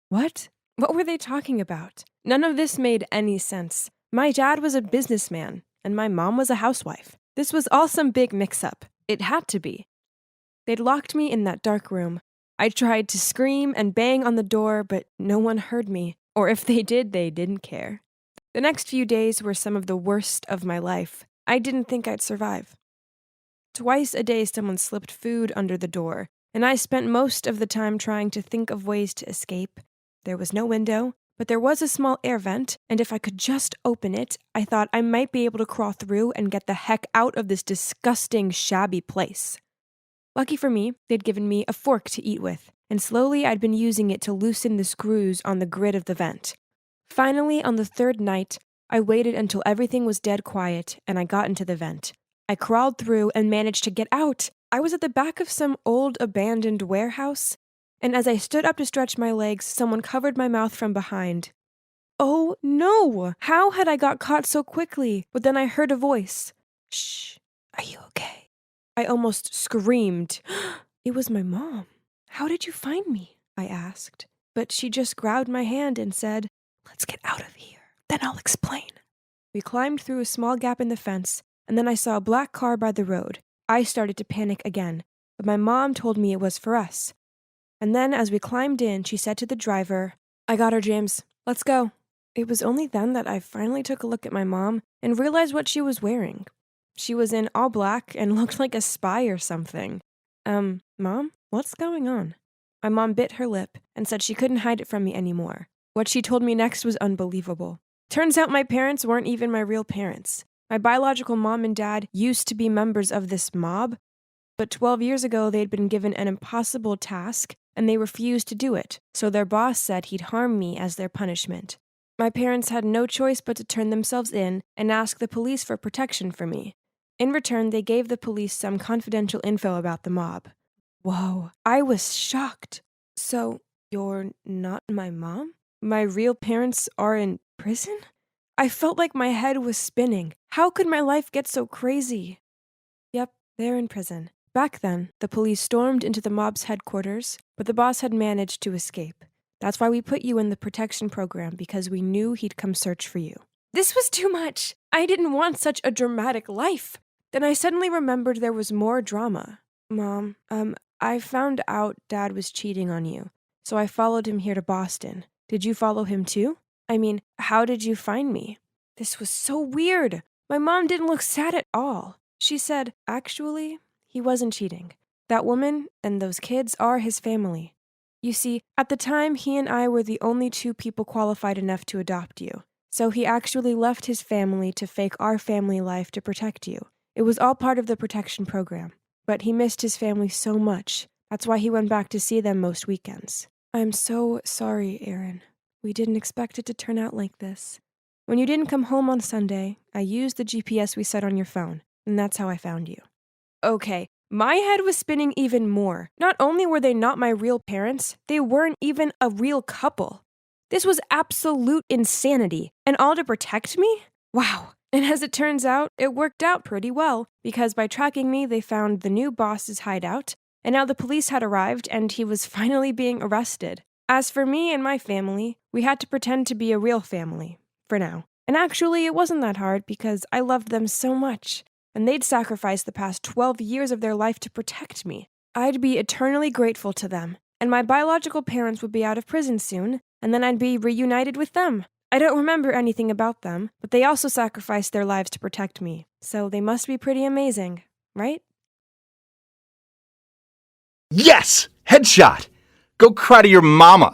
What? What were they talking about? None of this made any sense. My dad was a businessman, and my mom was a housewife. This was all some big mix-up. It had to be. They'd locked me in that dark room. I tried to scream and bang on the door, but no one heard me. Or if they did, they didn't care. The next few days were some of the worst of my life. I didn't think I'd survive. Twice a day, someone slipped food under the door, and I spent most of the time trying to think of ways to escape. There was no window, but there was a small air vent, and if I could just open it, I thought I might be able to crawl through and get the heck out of this disgusting, shabby place. Lucky for me, they'd given me a fork to eat with, and slowly I'd been using it to loosen the screws on the grid of the vent. Finally, on the 3rd night, I waited until everything was dead quiet, and I got into the vent. I crawled through and managed to get out. I was at the back of some old abandoned warehouse, and as I stood up to stretch my legs, someone covered my mouth from behind. Oh no! How had I got caught so quickly? But then I heard a voice. "Shh, are you okay?" I almost screamed. It was my mom. "How did you find me?" I asked. But she just grabbed my hand and said, "Let's get out of here, then I'll explain." We climbed through a small gap in the fence, and then I saw a black car by the road. I started to panic again, but my mom told me it was for us. And then as we climbed in, she said to the driver, "I got her, James. Let's go." It was only then that I finally took a look at my mom and realized what she was wearing. She was in all black and looked like a spy or something. Mom, what's going on?" My mom bit her lip and said she couldn't hide it from me anymore. What she told me next was unbelievable. Turns out my parents weren't even my real parents. My biological mom and dad used to be members of this mob, but 12 years ago they'd been given an impossible task and they refused to do it, so their boss said he'd harm me as their punishment. My parents had no choice but to turn themselves in and ask the police for protection for me. In return, they gave the police some confidential info about the mob. Whoa, I was shocked. "So, you're not my mom? My real parents are in prison?" I felt like my head was spinning. How could my life get so crazy? Yep, they're in prison. Back then, the police stormed into the mob's headquarters, but the boss had managed to escape. That's why we put you in the protection program, because we knew he'd come search for you. This was too much. I didn't want such a dramatic life. Then I suddenly remembered there was more drama. "Mom, I found out Dad was cheating on you, so I followed him here to Boston. Did you follow him too? I mean, how did you find me?" This was so weird. My mom didn't look sad at all. She said, actually, he wasn't cheating. That woman and those kids are his family. You see, at the time, he and I were the only two people qualified enough to adopt you. So he actually left his family to fake our family life to protect you. It was all part of the protection program. But he missed his family so much. That's why he went back to see them most weekends. I'm so sorry, Aaron. We didn't expect it to turn out like this. When you didn't come home on Sunday, I used the GPS we set on your phone, and that's how I found you. Okay, my head was spinning even more. Not only were they not my real parents, they weren't even a real couple. This was absolute insanity, and all to protect me? Wow. And as it turns out, it worked out pretty well, because by tracking me, they found the new boss's hideout, and now the police had arrived, and he was finally being arrested. As for me and my family, we had to pretend to be a real family, for now. And actually, it wasn't that hard, because I loved them so much, and they'd sacrificed the past 12 years of their life to protect me. I'd be eternally grateful to them, and my biological parents would be out of prison soon, and then I'd be reunited with them. I don't remember anything about them, but they also sacrificed their lives to protect me, so they must be pretty amazing, right? Yes! Headshot! Go cry to your mama!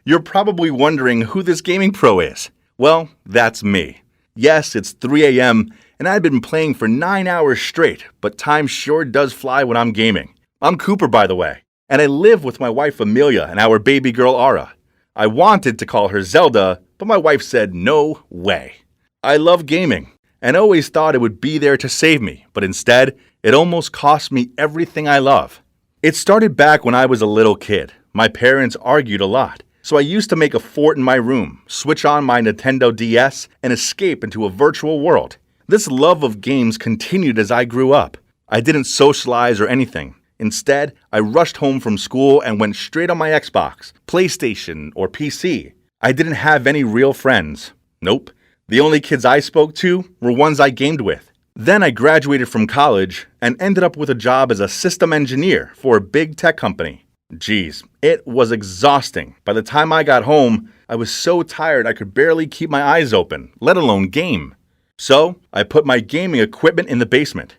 You're probably wondering who this gaming pro is. Well, that's me. Yes, it's 3 a.m., and I've been playing for 9 hours straight, but time sure does fly when I'm gaming. I'm Cooper, by the way, and I live with my wife Amelia and our baby girl Ara. I wanted to call her Zelda, but my wife said no way. I love gaming, and always thought it would be there to save me, but instead, it almost cost me everything I love. It started back when I was a little kid. My parents argued a lot, so I used to make a fort in my room, switch on my Nintendo DS, and escape into a virtual world. This love of games continued as I grew up. I didn't socialize or anything. Instead, I rushed home from school and went straight on my Xbox, PlayStation, or PC. I didn't have any real friends. Nope. The only kids I spoke to were ones I gamed with. Then I graduated from college and ended up with a job as a system engineer for a big tech company. Geez, it was exhausting. By the time I got home, I was so tired I could barely keep my eyes open, let alone game. So, I put my gaming equipment in the basement.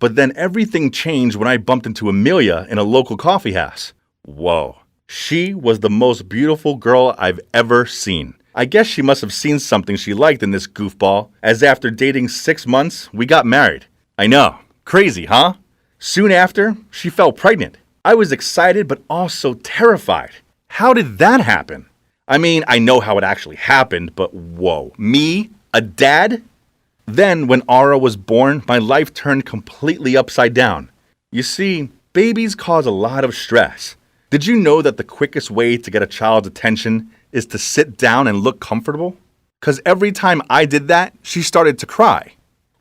But then everything changed when I bumped into Amelia in a local coffee house. Whoa. She was the most beautiful girl I've ever seen. I guess she must have seen something she liked in this goofball, as after dating 6 months, we got married. I know. Crazy, huh? Soon after, she fell pregnant. I was excited but also terrified. How did that happen? I mean, I know how it actually happened, but whoa. Me? A dad? Then, when Ara was born, my life turned completely upside down. You see, babies cause a lot of stress. Did you know that the quickest way to get a child's attention is to sit down and look comfortable? 'Cause every time I did that, she started to cry.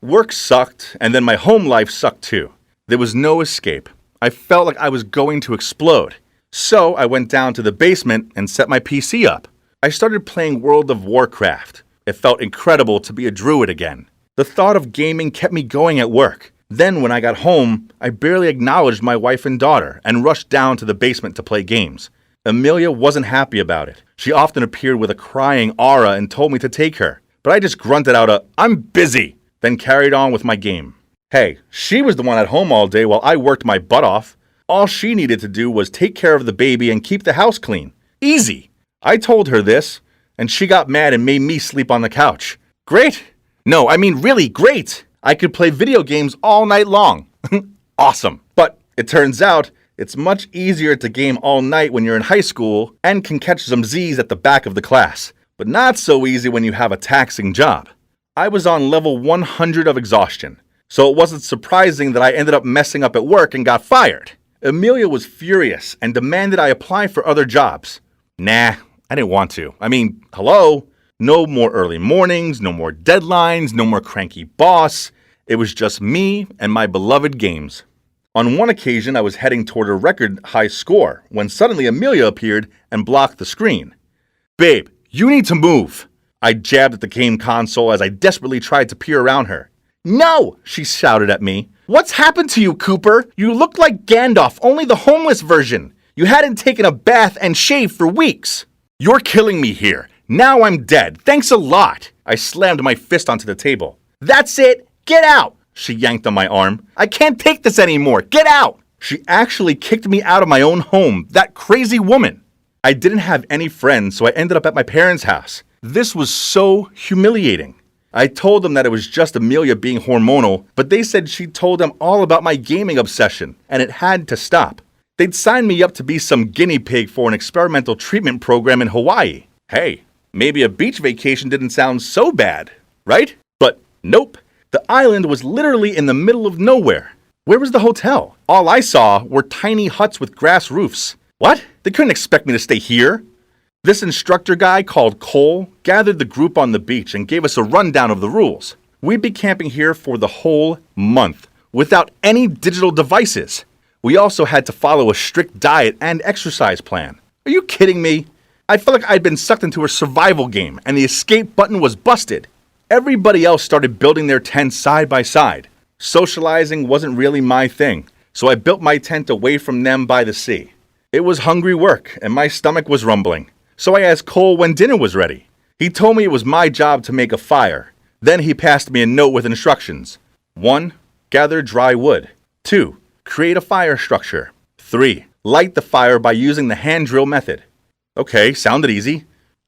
Work sucked, and then my home life sucked too. There was no escape. I felt like I was going to explode. So I went down to the basement and set my PC up. I started playing World of Warcraft. It felt incredible to be a druid again. The thought of gaming kept me going at work. Then when I got home, I barely acknowledged my wife and daughter and rushed down to the basement to play games. Amelia wasn't happy about it. She often appeared with a crying Ara and told me to take her. But I just grunted out "I'm busy," then carried on with my game. Hey, she was the one at home all day while I worked my butt off. All she needed to do was take care of the baby and keep the house clean. Easy. I told her this, and she got mad and made me sleep on the couch. Great. No, I mean really great. I could play video games all night long. Awesome. But it turns out it's much easier to game all night when you're in high school and can catch some Z's at the back of the class. But not so easy when you have a taxing job. I was on level 100 of exhaustion, so it wasn't surprising that I ended up messing up at work and got fired. Amelia was furious and demanded I apply for other jobs. Nah, I didn't want to. I mean, hello? No more early mornings, no more deadlines, no more cranky boss. It was just me and my beloved games. On one occasion, I was heading toward a record high score when suddenly Amelia appeared and blocked the screen. Babe, you need to move. I jabbed at the game console as I desperately tried to peer around her. No, she shouted at me. What's happened to you, Cooper? You look like Gandalf, only the homeless version. You hadn't taken a bath and shaved for weeks. You're killing me here. Now I'm dead. Thanks a lot. I slammed my fist onto the table. That's it! Get out! She yanked on my arm. I can't take this anymore! Get out! She actually kicked me out of my own home, that crazy woman! I didn't have any friends, so I ended up at my parents' house. This was so humiliating. I told them that it was just Amelia being hormonal, but they said she told them all about my gaming obsession, and it had to stop. They'd signed me up to be some guinea pig for an experimental treatment program in Hawaii. Hey, maybe a beach vacation didn't sound so bad, right? But nope. The island was literally in the middle of nowhere. Where was the hotel? All I saw were tiny huts with grass roofs. What? They couldn't expect me to stay here. This instructor guy called Cole gathered the group on the beach and gave us a rundown of the rules. We'd be camping here for the whole month, without any digital devices. We also had to follow a strict diet and exercise plan. Are you kidding me? I felt like I'd been sucked into a survival game and the escape button was busted. Everybody else started building their tents side by side. Socializing wasn't really my thing, so I built my tent away from them by the sea. It was hungry work, and my stomach was rumbling. So I asked Cole when dinner was ready. He told me it was my job to make a fire. Then he passed me a note with instructions. 1. Gather dry wood. 2. Create a fire structure. 3. Light the fire by using the hand drill method. Okay, sounded easy.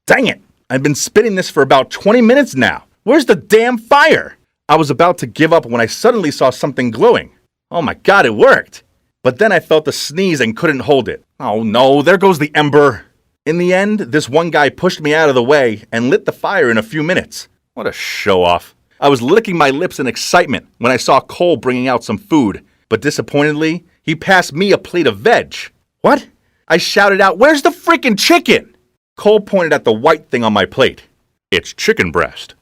Dang it! I've been spinning this for about 20 minutes now. Where's the damn fire? I was about to give up when I suddenly saw something glowing. Oh my god, it worked! But then I felt a sneeze and couldn't hold it. Oh no, there goes the ember! In the end, this one guy pushed me out of the way and lit the fire in a few minutes. What a show-off. I was licking my lips in excitement when I saw Cole bringing out some food, but disappointedly, he passed me a plate of veg. What? I shouted out, "Where's the freaking chicken?" Cole pointed at the white thing on my plate. It's chicken breast.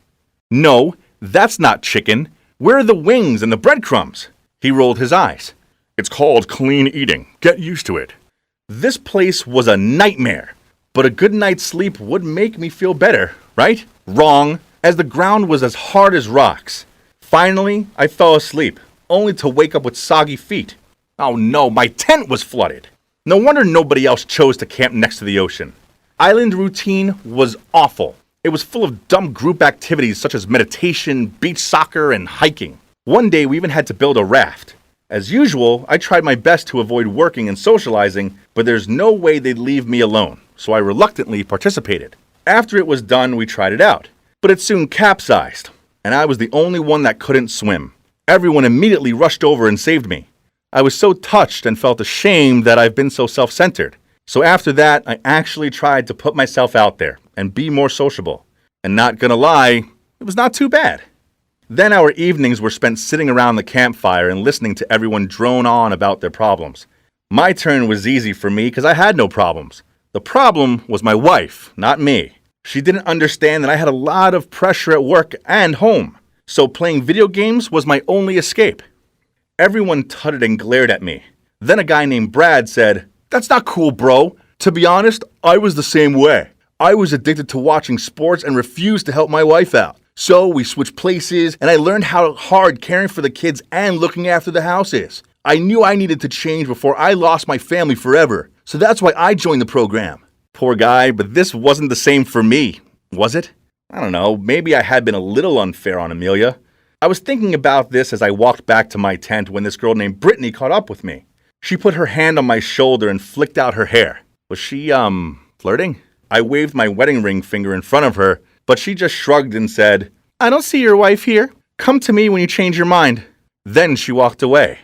No, that's not chicken. Where are the wings and the breadcrumbs? He rolled his eyes. It's called clean eating. Get used to it. This place was a nightmare, but a good night's sleep would make me feel better, right? Wrong, as the ground was as hard as rocks. Finally, I fell asleep, only to wake up with soggy feet. Oh no, my tent was flooded. No wonder nobody else chose to camp next to the ocean. Island routine was awful. It was full of dumb group activities such as meditation, beach soccer, and hiking. One day we even had to build a raft. As usual, I tried my best to avoid working and socializing, but there's no way they'd leave me alone, so I reluctantly participated. After it was done, we tried it out, but it soon capsized, and I was the only one that couldn't swim. Everyone immediately rushed over and saved me. I was so touched and felt ashamed that I've been so self-centered. So after that, I actually tried to put myself out there and be more sociable. And not gonna lie, it was not too bad. Then our evenings were spent sitting around the campfire and listening to everyone drone on about their problems. My turn was easy for me because I had no problems. The problem was my wife, not me. She didn't understand that I had a lot of pressure at work and home. So playing video games was my only escape. Everyone tutted and glared at me. Then a guy named Brad said, "That's not cool, bro. To be honest, I was the same way. I was addicted to watching sports and refused to help my wife out. So we switched places, and I learned how hard caring for the kids and looking after the house is. I knew I needed to change before I lost my family forever. So that's why I joined the program." Poor guy, but this wasn't the same for me, was it? I don't know, maybe I had been a little unfair on Amelia. I was thinking about this as I walked back to my tent when this girl named Brittany caught up with me. She put her hand on my shoulder and flicked out her hair. Was she, flirting? I waved my wedding ring finger in front of her, but she just shrugged and said, "I don't see your wife here. Come to me when you change your mind." Then she walked away.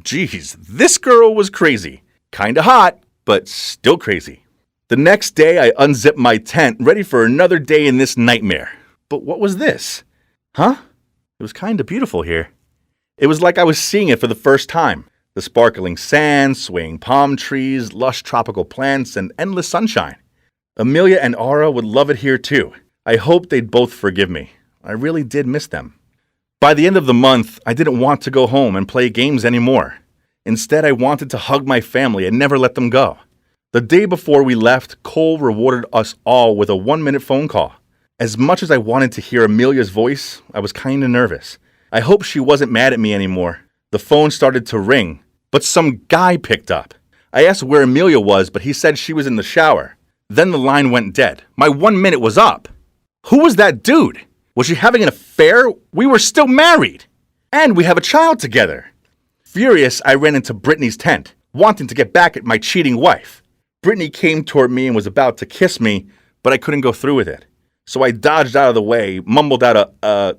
Geez, this girl was crazy. Kinda hot, but still crazy. The next day, I unzipped my tent, ready for another day in this nightmare. But what was this? Huh? It was kinda beautiful here. It was like I was seeing it for the first time. The sparkling sand, swaying palm trees, lush tropical plants, and endless sunshine. Amelia and Aura would love it here too. I hoped they'd both forgive me. I really did miss them. By the end of the month, I didn't want to go home and play games anymore. Instead, I wanted to hug my family and never let them go. The day before we left, Cole rewarded us all with a 1-minute phone call. As much as I wanted to hear Amelia's voice, I was kinda nervous. I hoped she wasn't mad at me anymore. The phone started to ring, but some guy picked up. I asked where Amelia was, but he said she was in the shower. Then the line went dead. My 1 minute was up. Who was that dude? Was she having an affair? We were still married. And we have a child together. Furious, I ran into Brittany's tent, wanting to get back at my cheating wife. Brittany came toward me and was about to kiss me, but I couldn't go through with it. So I dodged out of the way, mumbled out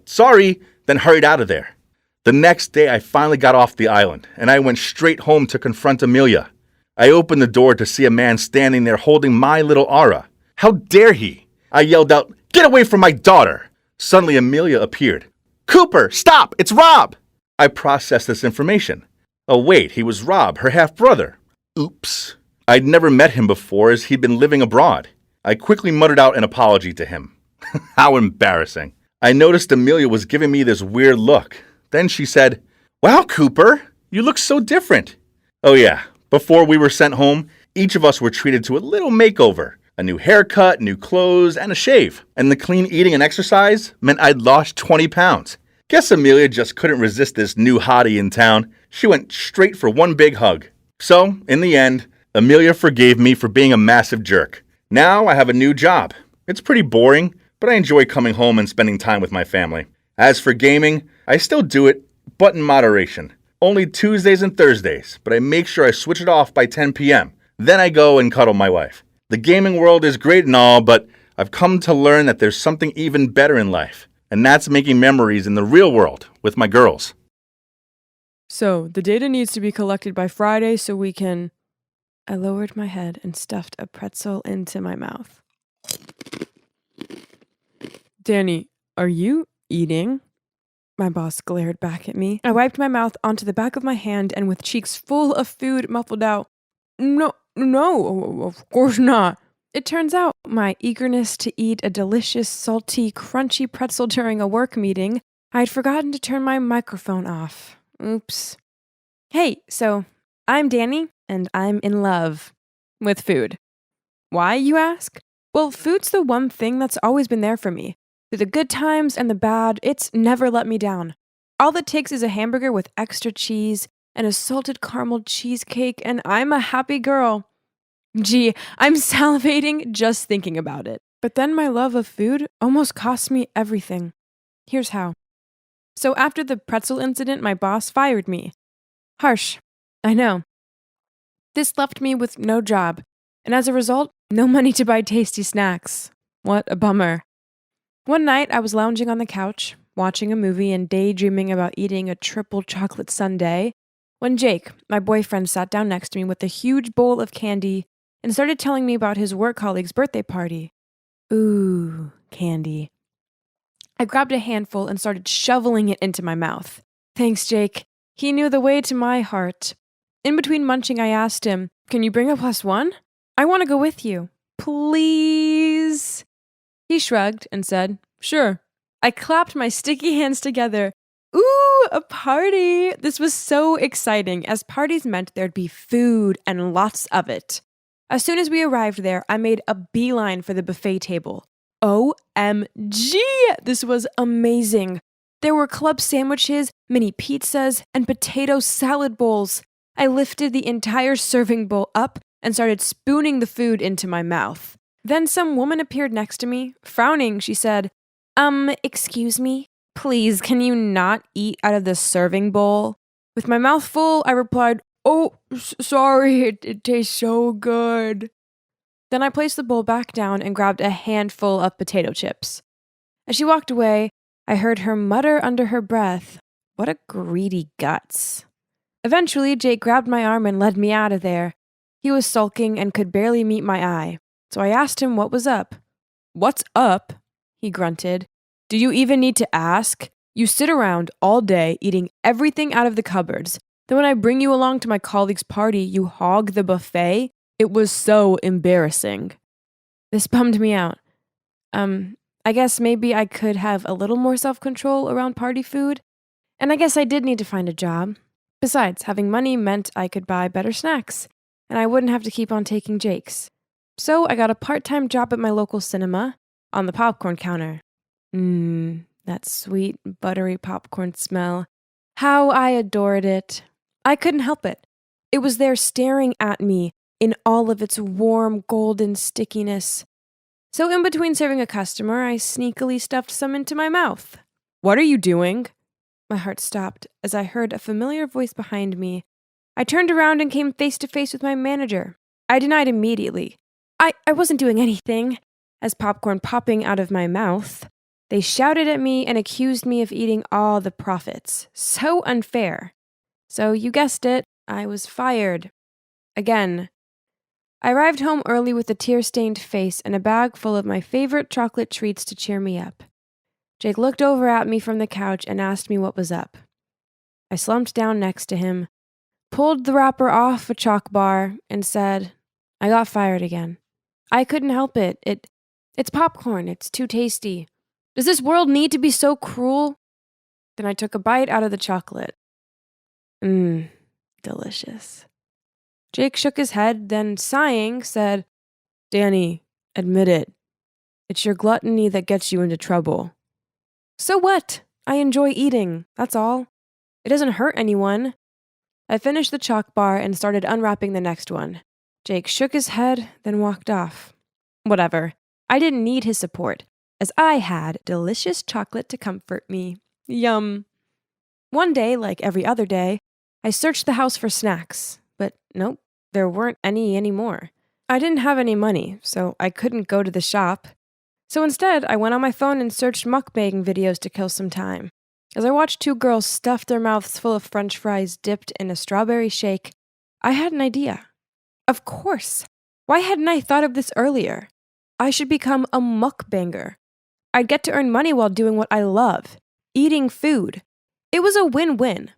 sorry, then hurried out of there. The next day, I finally got off the island, and I went straight home to confront Amelia. I opened the door to see a man standing there holding my little Ara. How dare he? I yelled out, "Get away from my daughter!" Suddenly, Amelia appeared. "Cooper, stop! It's Rob!" I processed this information. Oh wait, he was Rob, her half-brother. Oops. I'd never met him before as he'd been living abroad. I quickly muttered out an apology to him. How embarrassing. I noticed Amelia was giving me this weird look. Then she said, "Wow, Cooper, you look so different." Oh yeah, before we were sent home, each of us were treated to a little makeover. A new haircut, new clothes, and a shave. And the clean eating and exercise meant I'd lost 20 pounds. Guess Amelia just couldn't resist this new hottie in town. She went straight for one big hug. So, in the end, Amelia forgave me for being a massive jerk. Now I have a new job. It's pretty boring, but I enjoy coming home and spending time with my family. As for gaming, I still do it, but in moderation. Only Tuesdays and Thursdays, but I make sure I switch it off by 10 p.m. Then I go and cuddle my wife. The gaming world is great and all, but I've come to learn that there's something even better in life, and that's making memories in the real world with my girls. So, the data needs to be collected by Friday so we can... I lowered my head and stuffed a pretzel into my mouth. Danny, are you eating? My boss glared back at me. I wiped my mouth onto the back of my hand and with cheeks full of food muffled out, No, of course not. It turns out my eagerness to eat a delicious, salty, crunchy pretzel during a work meeting, I had forgotten to turn my microphone off. Oops. Hey, so I'm Danny, and I'm in love with food. Why, you ask? Well, food's the one thing that's always been there for me. Through the good times and the bad, it's never let me down. All it takes is a hamburger with extra cheese and a salted caramel cheesecake, and I'm a happy girl. Gee, I'm salivating just thinking about it. But then my love of food almost cost me everything. Here's how. So after the pretzel incident, my boss fired me. Harsh, I know. This left me with no job, and as a result, no money to buy tasty snacks. What a bummer. One night, I was lounging on the couch, watching a movie and daydreaming about eating a triple chocolate sundae, when Jake, my boyfriend, sat down next to me with a huge bowl of candy and started telling me about his work colleague's birthday party. Ooh, candy. I grabbed a handful and started shoveling it into my mouth. Thanks, Jake. He knew the way to my heart. In between munching, I asked him, "Can you bring a +1? I want to go with you. Please." He shrugged and said, "Sure." I clapped my sticky hands together. Ooh, a party! This was so exciting, as parties meant there'd be food and lots of it. As soon as we arrived there, I made a beeline for the buffet table. OMG! This was amazing. There were club sandwiches, mini pizzas, and potato salad bowls. I lifted the entire serving bowl up and started spooning the food into my mouth. Then some woman appeared next to me. Frowning, she said, excuse me? Please, can you not eat out of the serving bowl?" With my mouth full, I replied, "Oh, sorry, it tastes so good." Then I placed the bowl back down and grabbed a handful of potato chips. As she walked away, I heard her mutter under her breath, "What a greedy guts." Eventually, Jake grabbed my arm and led me out of there. He was sulking and could barely meet my eye, so I asked him what was up. "What's up?" he grunted. "Do you even need to ask? You sit around all day eating everything out of the cupboards. Then when I bring you along to my colleague's party, you hog the buffet? It was so embarrassing." This bummed me out. I guess maybe I could have a little more self-control around party food. And I guess I did need to find a job. Besides, having money meant I could buy better snacks, and I wouldn't have to keep on taking Jake's. So I got a part-time job at my local cinema, on the popcorn counter. That sweet, buttery popcorn smell. How I adored it. I couldn't help it. It was there staring at me in all of its warm, golden stickiness. So in between serving a customer, I sneakily stuffed some into my mouth. "What are you doing?" My heart stopped as I heard a familiar voice behind me. I turned around and came face to face with my manager. I denied immediately. I wasn't doing anything. As popcorn popping out of my mouth, they shouted at me and accused me of eating all the profits. So unfair. So you guessed it, I was fired. Again. I arrived home early with a tear-stained face and a bag full of my favorite chocolate treats to cheer me up. Jake looked over at me from the couch and asked me what was up. I slumped down next to him, pulled the wrapper off a chalk bar, and said, "I got fired again. I couldn't help it. It's popcorn. It's too tasty. Does this world need to be so cruel?" Then I took a bite out of the chocolate. Delicious. Jake shook his head, then sighing, said, "Danny, admit it. It's your gluttony that gets you into trouble." "So what? I enjoy eating, that's all. It doesn't hurt anyone." I finished the chalk bar and started unwrapping the next one. Jake shook his head, then walked off. Whatever. I didn't need his support, as I had delicious chocolate to comfort me. Yum. One day, like every other day, I searched the house for snacks, but nope, there weren't any anymore. I didn't have any money, so I couldn't go to the shop. So instead, I went on my phone and searched mukbang videos to kill some time. As I watched two girls stuff their mouths full of French fries dipped in a strawberry shake, I had an idea. Of course! Why hadn't I thought of this earlier? I should become a mukbanger. I'd get to earn money while doing what I love, eating food. It was a win-win.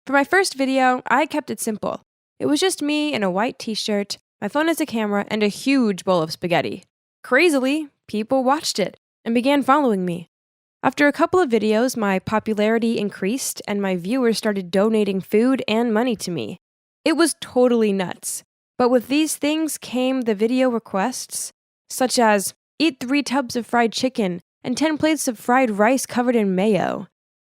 For my first video, I kept it simple. It was just me in a white t-shirt, my phone as a camera, and a huge bowl of spaghetti. Crazily, people watched it and began following me. After a couple of videos, my popularity increased and my viewers started donating food and money to me. It was totally nuts. But with these things came the video requests, such as, "Eat 3 tubs of fried chicken and 10 plates of fried rice covered in mayo."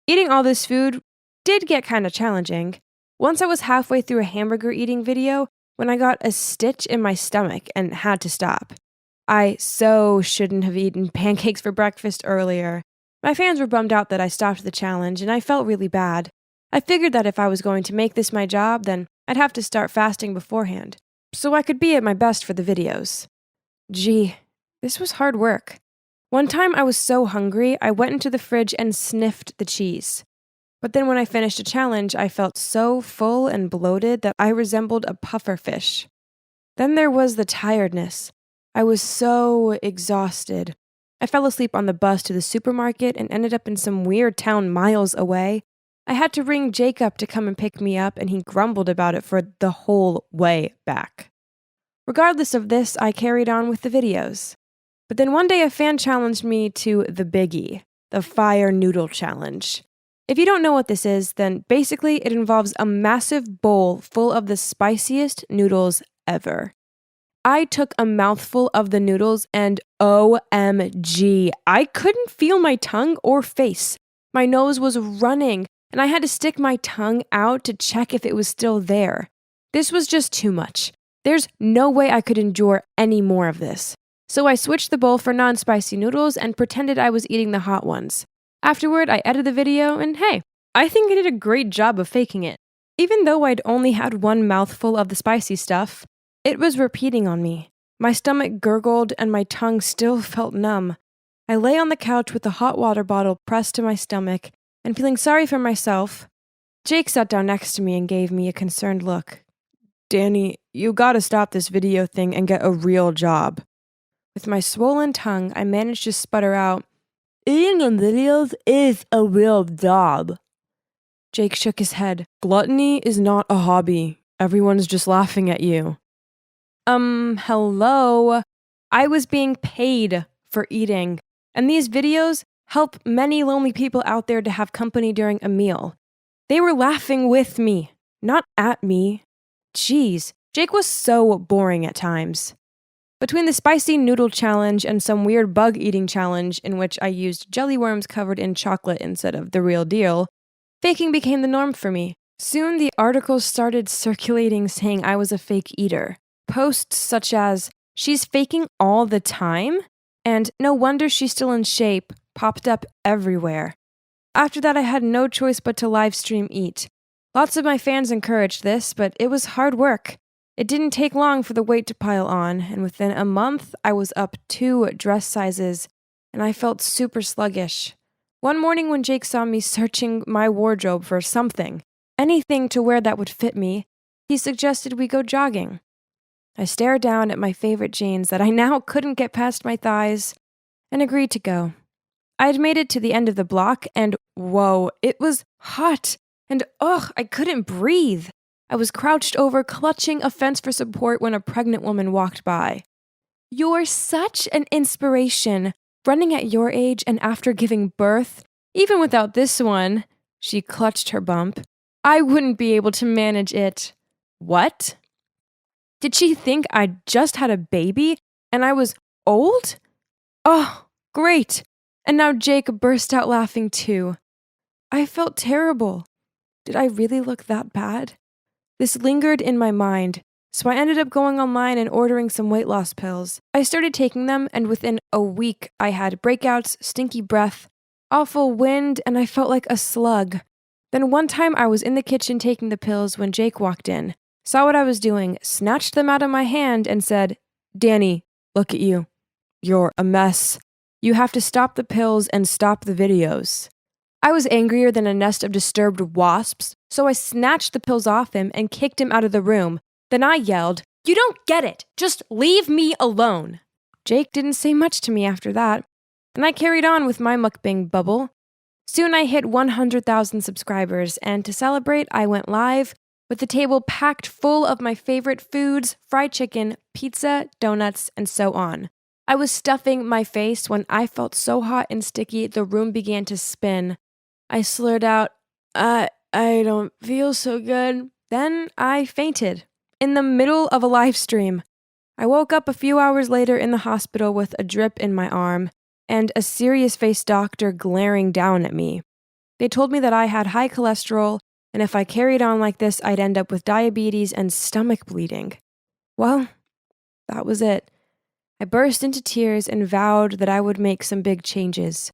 Eating all this food did get kind of challenging. Once I was halfway through a hamburger eating video when I got a stitch in my stomach and had to stop. I so shouldn't have eaten pancakes for breakfast earlier. My fans were bummed out that I stopped the challenge, and I felt really bad. I figured that if I was going to make this my job, then I'd have to start fasting beforehand, so I could be at my best for the videos. Gee, this was hard work. One time I was so hungry, I went into the fridge and sniffed the cheese. But then when I finished a challenge, I felt so full and bloated that I resembled a puffer fish. Then there was the tiredness. I was so exhausted. I fell asleep on the bus to the supermarket and ended up in some weird town miles away. I had to ring Jake up to come and pick me up, and he grumbled about it for the whole way back. Regardless of this, I carried on with the videos. But then one day a fan challenged me to the biggie, the Fire Noodle Challenge. If you don't know what this is, then basically it involves a massive bowl full of the spiciest noodles ever. I took a mouthful of the noodles and OMG, I couldn't feel my tongue or face. My nose was running, and I had to stick my tongue out to check if it was still there. This was just too much. There's no way I could endure any more of this. So I switched the bowl for non-spicy noodles and pretended I was eating the hot ones. Afterward, I edited the video, and hey, I think I did a great job of faking it. Even though I'd only had one mouthful of the spicy stuff, it was repeating on me. My stomach gurgled and my tongue still felt numb. I lay on the couch with the hot water bottle pressed to my stomach and feeling sorry for myself. Jake sat down next to me and gave me a concerned look. "Danny, you gotta stop this video thing and get a real job." With my swollen tongue, I managed to sputter out, "Eating in videos is a real job." Jake shook his head. "Gluttony is not a hobby. Everyone's just laughing at you." Hello? I was being paid for eating, and these videos help many lonely people out there to have company during a meal. They were laughing with me, not at me. Jeez, Jake was so boring at times. Between the spicy noodle challenge and some weird bug eating challenge in which I used jelly worms covered in chocolate instead of the real deal, faking became the norm for me. Soon the articles started circulating saying I was a fake eater. Posts such as, "She's faking all the time?" and no wonder she's still in shape popped up everywhere. After that, I had no choice but to Livestream Eat. Lots of my fans encouraged this, but it was hard work. It didn't take long for the weight to pile on, and within a month, I was up 2 dress sizes, and I felt super sluggish. One morning when Jake saw me searching my wardrobe for something, anything to wear that would fit me, he suggested we go jogging. I stared down at my favorite jeans that I now couldn't get past my thighs and agreed to go. I had made it to the end of the block, and whoa, it was hot, and I couldn't breathe. I was crouched over, clutching a fence for support when a pregnant woman walked by. "You're such an inspiration, running at your age and after giving birth. Even without this one," she clutched her bump, "I wouldn't be able to manage it." What? Did she think I just had a baby and I was old? Oh, great. And now Jake burst out laughing too. I felt terrible. Did I really look that bad? This lingered in my mind, so I ended up going online and ordering some weight loss pills. I started taking them, and within a week, I had breakouts, stinky breath, awful wind, and I felt like a slug. Then one time I was in the kitchen taking the pills when Jake walked in, saw what I was doing, snatched them out of my hand, and said, "Danny, look at you. You're a mess. You have to stop the pills and stop the videos." I was angrier than a nest of disturbed wasps, so I snatched the pills off him and kicked him out of the room. Then I yelled, "You don't get it! Just leave me alone!" Jake didn't say much to me after that, and I carried on with my mukbang bubble. Soon I hit 100,000 subscribers, and to celebrate, I went live with the table packed full of my favorite foods, fried chicken, pizza, donuts, and so on. I was stuffing my face when I felt so hot and sticky the room began to spin. I slurred out, I don't feel so good." Then I fainted in the middle of a live stream. I woke up a few hours later in the hospital with a drip in my arm and a serious-faced doctor glaring down at me. They told me that I had high cholesterol, and if I carried on like this, I'd end up with diabetes and stomach bleeding. Well, that was it. I burst into tears and vowed that I would make some big changes.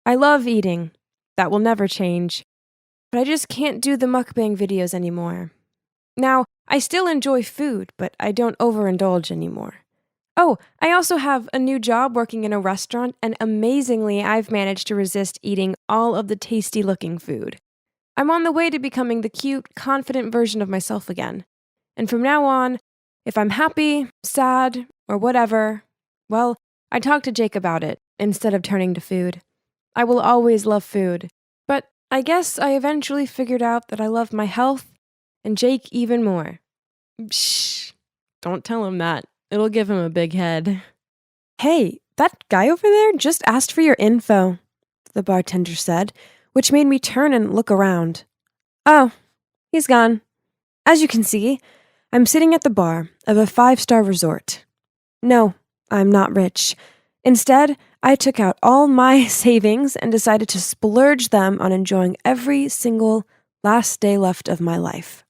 I love eating. That will never change. But I just can't do the mukbang videos anymore. Now, I still enjoy food, but I don't overindulge anymore. Oh, I also have a new job working in a restaurant, and amazingly, I've managed to resist eating all of the tasty-looking food. I'm on the way to becoming the cute, confident version of myself again. And from now on, if I'm happy, sad, or whatever, well, I talk to Jake about it instead of turning to food. I will always love food, but I guess I eventually figured out that I love my health and Jake even more. Shh, don't tell him that. It'll give him a big head. "Hey, that guy over there just asked for your info," the bartender said, which made me turn and look around. Oh, he's gone. As you can see, I'm sitting at the bar of a 5-star resort. No, I'm not rich. Instead, I took out all my savings and decided to splurge them on enjoying every single last day left of my life.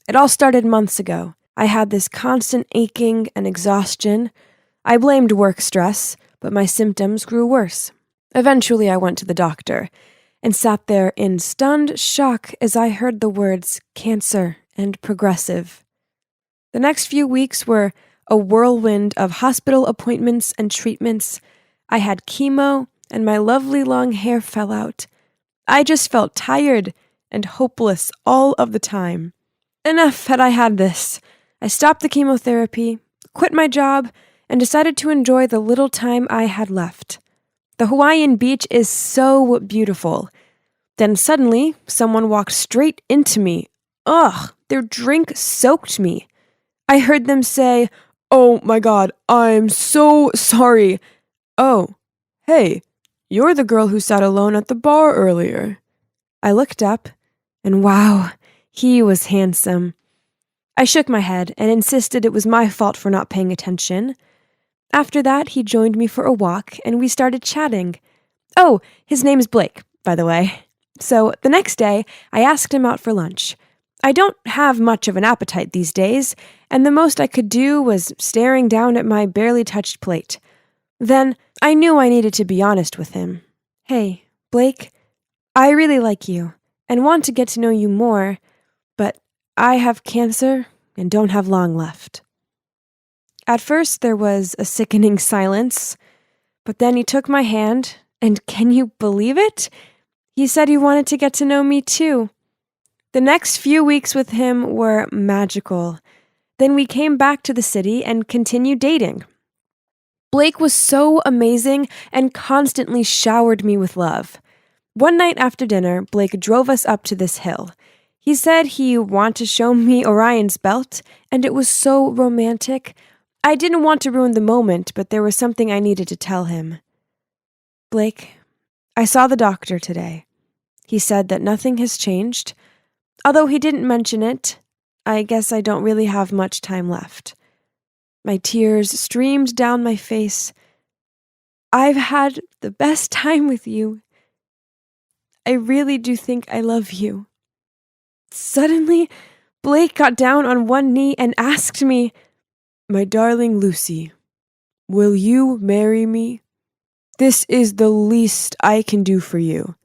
It all started months ago. I had this constant aching and exhaustion. I blamed work stress, but my symptoms grew worse. Eventually, I went to the doctor and sat there in stunned shock as I heard the words cancer and progressive. The next few weeks were a whirlwind of hospital appointments and treatments. I had chemo, and my lovely long hair fell out. I just felt tired and hopeless all of the time. Enough had I had this. I stopped the chemotherapy, quit my job, and decided to enjoy the little time I had left. The Hawaiian beach is so beautiful. Then suddenly, someone walked straight into me. Ugh, their drink soaked me. I heard them say, "Oh my God, I'm so sorry." "Oh, hey, you're the girl who sat alone at the bar earlier." I looked up, and wow, he was handsome. I shook my head and insisted it was my fault for not paying attention. After that, he joined me for a walk, and we started chatting. Oh, his name's Blake, by the way. So the next day, I asked him out for lunch. I don't have much of an appetite these days, and the most I could do was staring down at my barely touched plate. Then I knew I needed to be honest with him. Hey, Blake, I really like you and want to get to know you more, but I have cancer and don't have long left. At first, there was a sickening silence, but then he took my hand, and can you believe it? He said he wanted to get to know me too. The next few weeks with him were magical. Then we came back to the city and continued dating. Blake was so amazing and constantly showered me with love. One night after dinner, Blake drove us up to this hill. He said he wanted to show me Orion's belt, and it was so romantic. I didn't want to ruin the moment, but there was something I needed to tell him. Blake, I saw the doctor today. He said that nothing has changed. Although he didn't mention it, I guess I don't really have much time left. My tears streamed down my face. I've had the best time with you. I really do think I love you. Suddenly, Blake got down on one knee and asked me, My darling Lucy, will you marry me? This is the least I can do for you.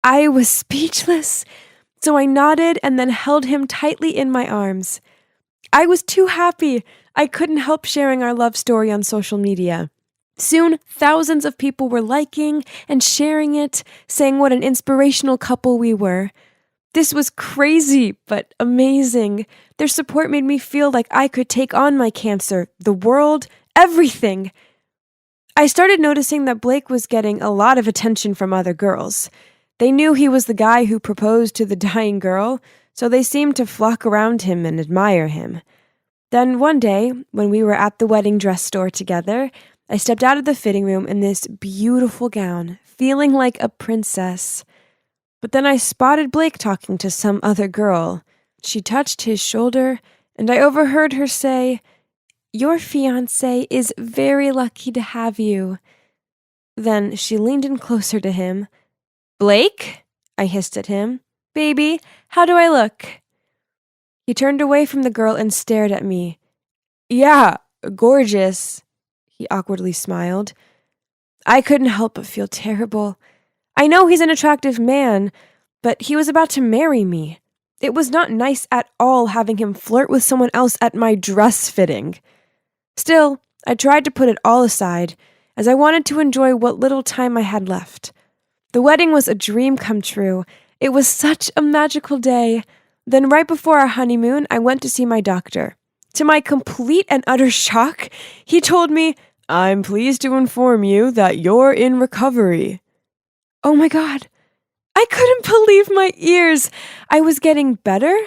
I was speechless, so I nodded and then held him tightly in my arms. I was too happy. I couldn't help sharing our love story on social media. Soon, thousands of people were liking and sharing it, saying what an inspirational couple we were. This was crazy, but amazing. Their support made me feel like I could take on my cancer, the world, everything. I started noticing that Blake was getting a lot of attention from other girls. They knew he was the guy who proposed to the dying girl, so they seemed to flock around him and admire him. Then one day, when we were at the wedding dress store together, I stepped out of the fitting room in this beautiful gown, feeling like a princess. But then I spotted Blake talking to some other girl. She touched his shoulder, and I overheard her say, Your fiancé is very lucky to have you. Then she leaned in closer to him. Blake? I hissed at him. Baby, how do I look? He turned away from the girl and stared at me. Yeah, gorgeous. He awkwardly smiled. I couldn't help but feel terrible. I know he's an attractive man, but he was about to marry me. It was not nice at all having him flirt with someone else at my dress fitting. Still, I tried to put it all aside, as I wanted to enjoy what little time I had left. The wedding was a dream come true. It was such a magical day. Then right before our honeymoon, I went to see my doctor. To my complete and utter shock, he told me, I'm pleased to inform you that you're in recovery. Oh my God. I couldn't believe my ears. I was getting better.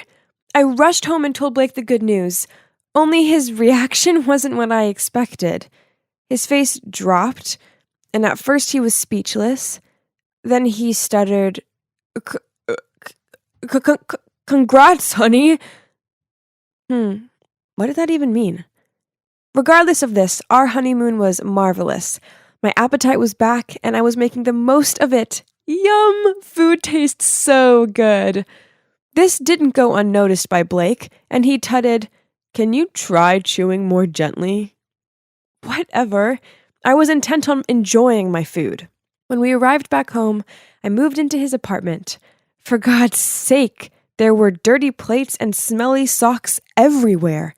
I rushed home and told Blake the good news. Only his reaction wasn't what I expected. His face dropped, and at first he was speechless. Then he stuttered, Congrats, honey. What did that even mean? Regardless of this, our honeymoon was marvelous. My appetite was back, and I was making the most of it. Yum! Food tastes so good. This didn't go unnoticed by Blake, and he tutted, Can you try chewing more gently? Whatever. I was intent on enjoying my food. When we arrived back home, I moved into his apartment. For God's sake, there were dirty plates and smelly socks everywhere.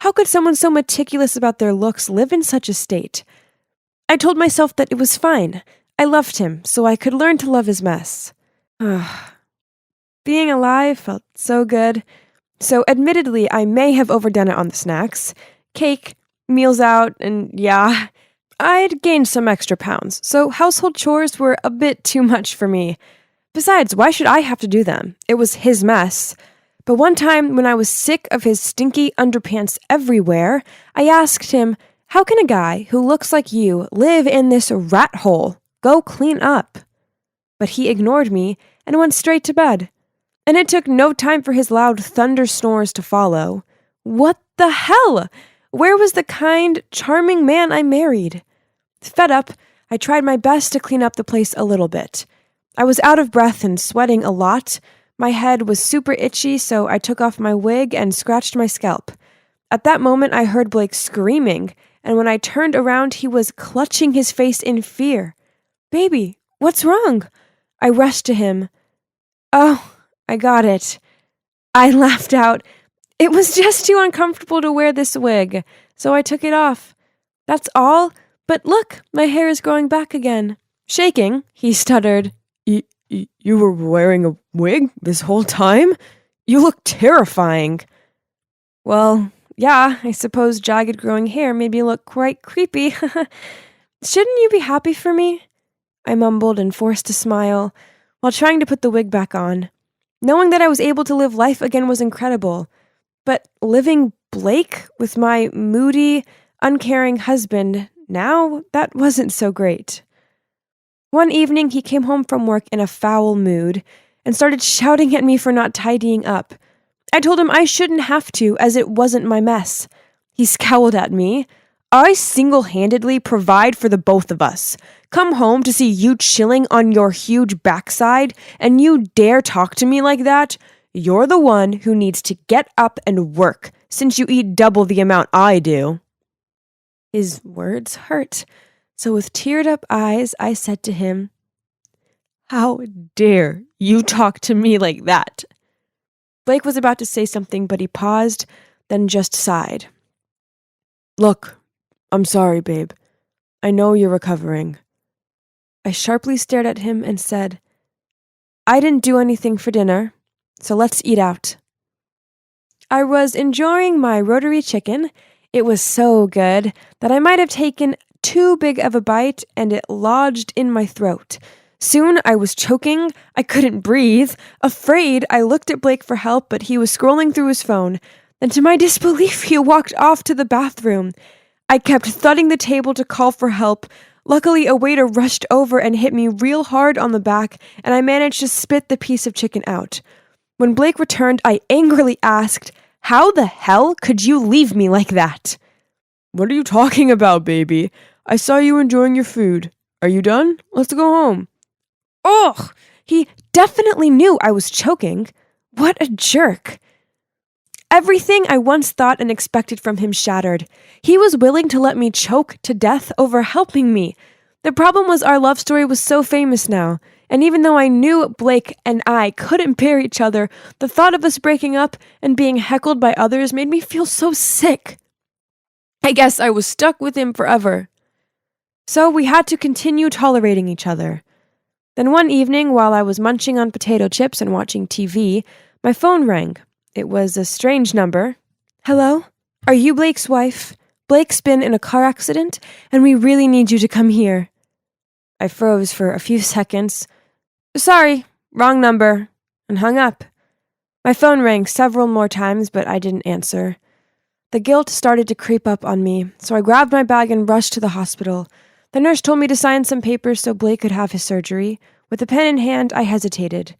How could someone so meticulous about their looks live in such a state? I told myself that it was fine. I loved him, so I could learn to love his mess. Being alive felt so good. So admittedly, I may have overdone it on the snacks. Cake, meals out, and yeah, I'd gained some extra pounds, so household chores were a bit too much for me. Besides, why should I have to do them? It was his mess. But one time, when I was sick of his stinky underpants everywhere, I asked him, How can a guy who looks like you live in this rat hole? Go clean up. But he ignored me and went straight to bed. And it took no time for his loud thunder snores to follow. What the hell? Where was the kind, charming man I married? Fed up, I tried my best to clean up the place a little bit. I was out of breath and sweating a lot. My head was super itchy, so I took off my wig and scratched my scalp. At that moment, I heard Blake screaming, and when I turned around, he was clutching his face in fear. "Baby, what's wrong?" I rushed to him. "Oh, I got it." I laughed out. "It was just too uncomfortable to wear this wig, so I took it off. That's all, but look, my hair is growing back again." Shaking, he stuttered, You were wearing a wig this whole time? You look terrifying." "Well, yeah, I suppose jagged growing hair made me look quite creepy." "Shouldn't you be happy for me?" I mumbled and forced a smile, while trying to put the wig back on. Knowing that I was able to live life again was incredible, but living Blake with my moody, uncaring husband now, that wasn't so great. One evening, he came home from work in a foul mood and started shouting at me for not tidying up. I told him I shouldn't have to, as it wasn't my mess. He scowled at me. "I single-handedly provide for the both of us. Come home to see you chilling on your huge backside, and you dare talk to me like that? You're the one who needs to get up and work, since you eat double the amount I do." His words hurt, so with teared-up eyes, I said to him, "How dare you talk to me like that?" Blake was about to say something, but he paused, then just sighed. "Look, I'm sorry, babe. I know you're recovering." I sharply stared at him and said, "I didn't do anything for dinner, so let's eat out." I was enjoying my rotary chicken. It was so good that I might have taken too big of a bite, and it lodged in my throat. Soon I was choking. I couldn't breathe. Afraid, I looked at Blake for help, but he was scrolling through his phone. Then to my disbelief, he walked off to the bathroom. I kept thudding the table to call for help. Luckily, a waiter rushed over and hit me real hard on the back, and I managed to spit the piece of chicken out. When Blake returned, I angrily asked, "How the hell could you leave me like that?" "What are you talking about, baby? I saw you enjoying your food. Are you done? Let's go home." Ugh! He definitely knew I was choking. What a jerk. Everything I once thought and expected from him shattered. He was willing to let me choke to death over helping me. The problem was our love story was so famous now, and even though I knew Blake and I couldn't bear each other, the thought of us breaking up and being heckled by others made me feel so sick. I guess I was stuck with him forever. So we had to continue tolerating each other. Then one evening, while I was munching on potato chips and watching TV, my phone rang. It was a strange number. "Hello? Are you Blake's wife? Blake's been in a car accident, and we really need you to come here." I froze for a few seconds. "Sorry, wrong number," and hung up. My phone rang several more times, but I didn't answer. The guilt started to creep up on me, so I grabbed my bag and rushed to the hospital. The nurse told me to sign some papers so Blake could have his surgery. With a pen in hand, I hesitated.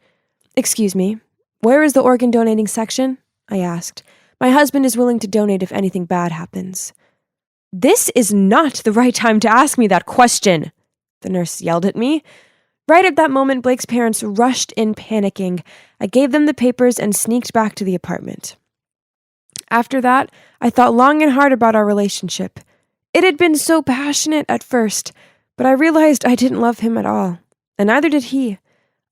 "Excuse me, where is the organ donating section?" I asked. "My husband is willing to donate if anything bad happens." "This is not the right time to ask me that question," the nurse yelled at me. Right at that moment, Blake's parents rushed in panicking. I gave them the papers and sneaked back to the apartment. After that, I thought long and hard about our relationship. It had been so passionate at first, but I realized I didn't love him at all, and neither did he.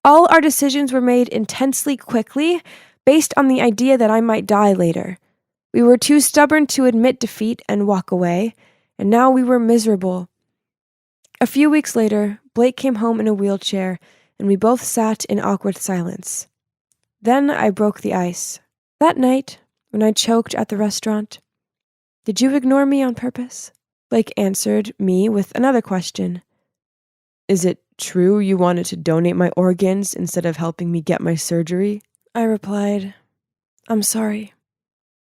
All our decisions were made intensely quickly, based on the idea that I might die later. We were too stubborn to admit defeat and walk away, and now we were miserable. A few weeks later, Blake came home in a wheelchair, and we both sat in awkward silence. Then I broke the ice. That night, when I choked at the restaurant, "Did you ignore me on purpose?" Blake answered me with another question. "Is it true you wanted to donate my organs instead of helping me get my surgery?" I replied, "I'm sorry.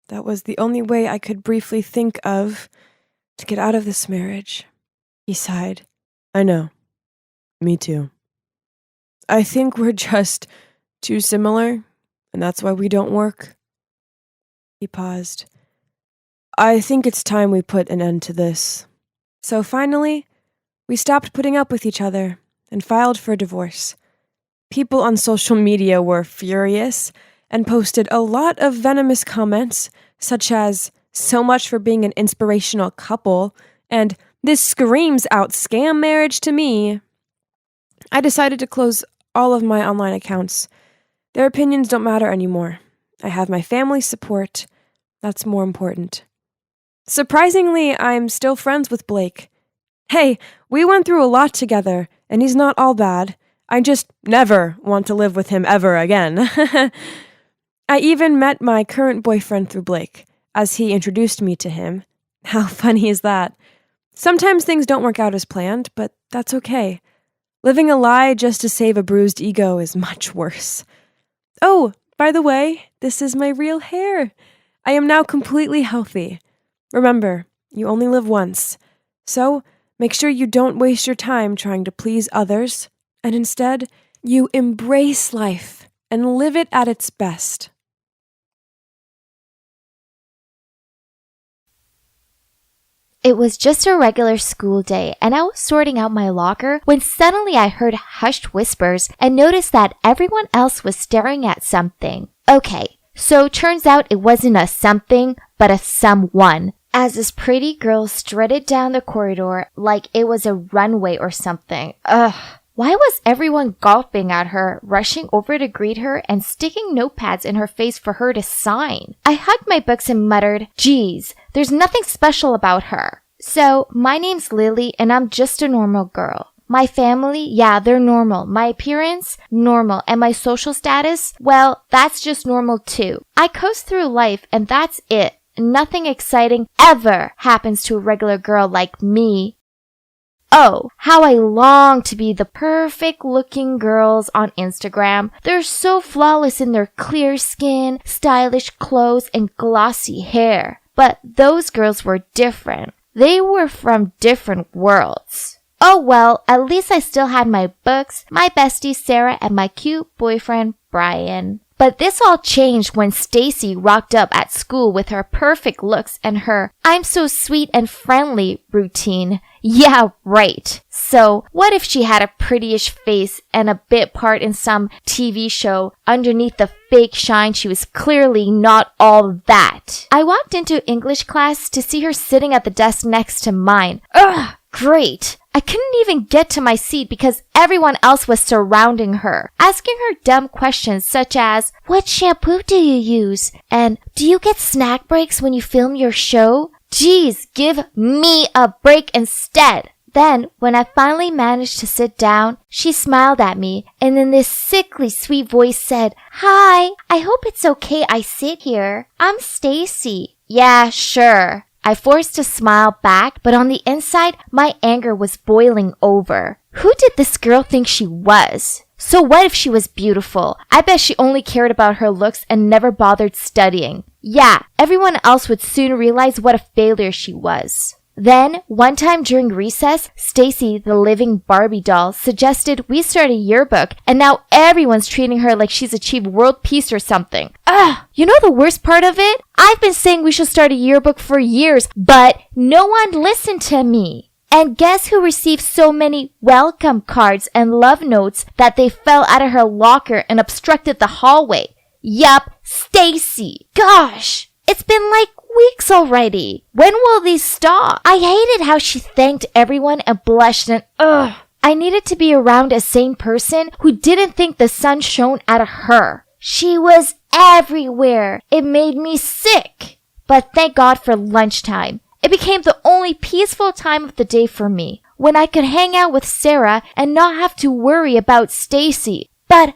That was the only way I could briefly think of to get out of this marriage." He sighed. "I know. Me too. I think we're just too similar, and that's why we don't work." He paused. "I think it's time we put an end to this." So finally, we stopped putting up with each other and filed for divorce. People on social media were furious and posted a lot of venomous comments, such as, "So much for being an inspirational couple," and this screams out scam marriage to me. I decided to close all of my online accounts. Their opinions don't matter anymore. I have my family's support. That's more important. Surprisingly, I'm still friends with Blake. Hey, we went through a lot together, and he's not all bad. I just never want to live with him ever again. I even met my current boyfriend through Blake, as he introduced me to him. How funny is that? Sometimes things don't work out as planned, but that's okay. Living a lie just to save a bruised ego is much worse. Oh, by the way, this is my real hair. I am now completely healthy. Remember, you only live once. So, make sure you don't waste your time trying to please others, and instead, you embrace life and live it at its best. It was just a regular school day, and I was sorting out my locker when suddenly I heard hushed whispers and noticed that everyone else was staring at something. Okay, so turns out it wasn't a something, but a someone, as this pretty girl strutted down the corridor like it was a runway or something. Ugh. Why was everyone gawping at her, rushing over to greet her, and sticking notepads in her face for her to sign? I hugged my books and muttered, geez, there's nothing special about her. So, my name's Lily, and I'm just a normal girl. My family, yeah, they're normal. My appearance, normal. And my social status, well, that's just normal too. I coast through life, and that's it. Nothing exciting ever happens to a regular girl like me. Oh, how I long to be the perfect looking girls on Instagram. They're so flawless in their clear skin, stylish clothes, and glossy hair. But those girls were different. They were from different worlds. Oh well, at least I still had my books, my bestie Sarah, and my cute boyfriend Brian. But this all changed when Stacy rocked up at school with her perfect looks and her "I'm so sweet and friendly" routine. Yeah, right. So, what if she had a prettyish face and a bit part in some TV show? Underneath the fake shine, she was clearly not all that. I walked into English class to see her sitting at the desk next to mine. Ugh, great. I couldn't even get to my seat because everyone else was surrounding her, asking her dumb questions such as, "What shampoo do you use?" and "Do you get snack breaks when you film your show?" Geez, give me a break instead. Then, when I finally managed to sit down, she smiled at me and in this sickly sweet voice said, "Hi, I hope it's okay I sit here. I'm Stacy." Yeah, sure. I forced a smile back, but on the inside, my anger was boiling over. Who did this girl think she was? So what if she was beautiful? I bet she only cared about her looks and never bothered studying. Yeah, everyone else would soon realize what a failure she was. Then, one time during recess, Stacy, the living Barbie doll, suggested we start a yearbook, and now everyone's treating her like she's achieved world peace or something. Ugh! You know the worst part of it? I've been saying we should start a yearbook for years, but no one listened to me. And guess who received so many welcome cards and love notes that they fell out of her locker and obstructed the hallway? Yup, Stacy. Gosh! It's been like weeks already. When will these stop? I hated how she thanked everyone and blushed and ugh. I needed to be around a sane person who didn't think the sun shone out of her. She was everywhere. It made me sick. But thank God for lunchtime. It became the only peaceful time of the day for me, when I could hang out with Sarah and not have to worry about Stacy. But,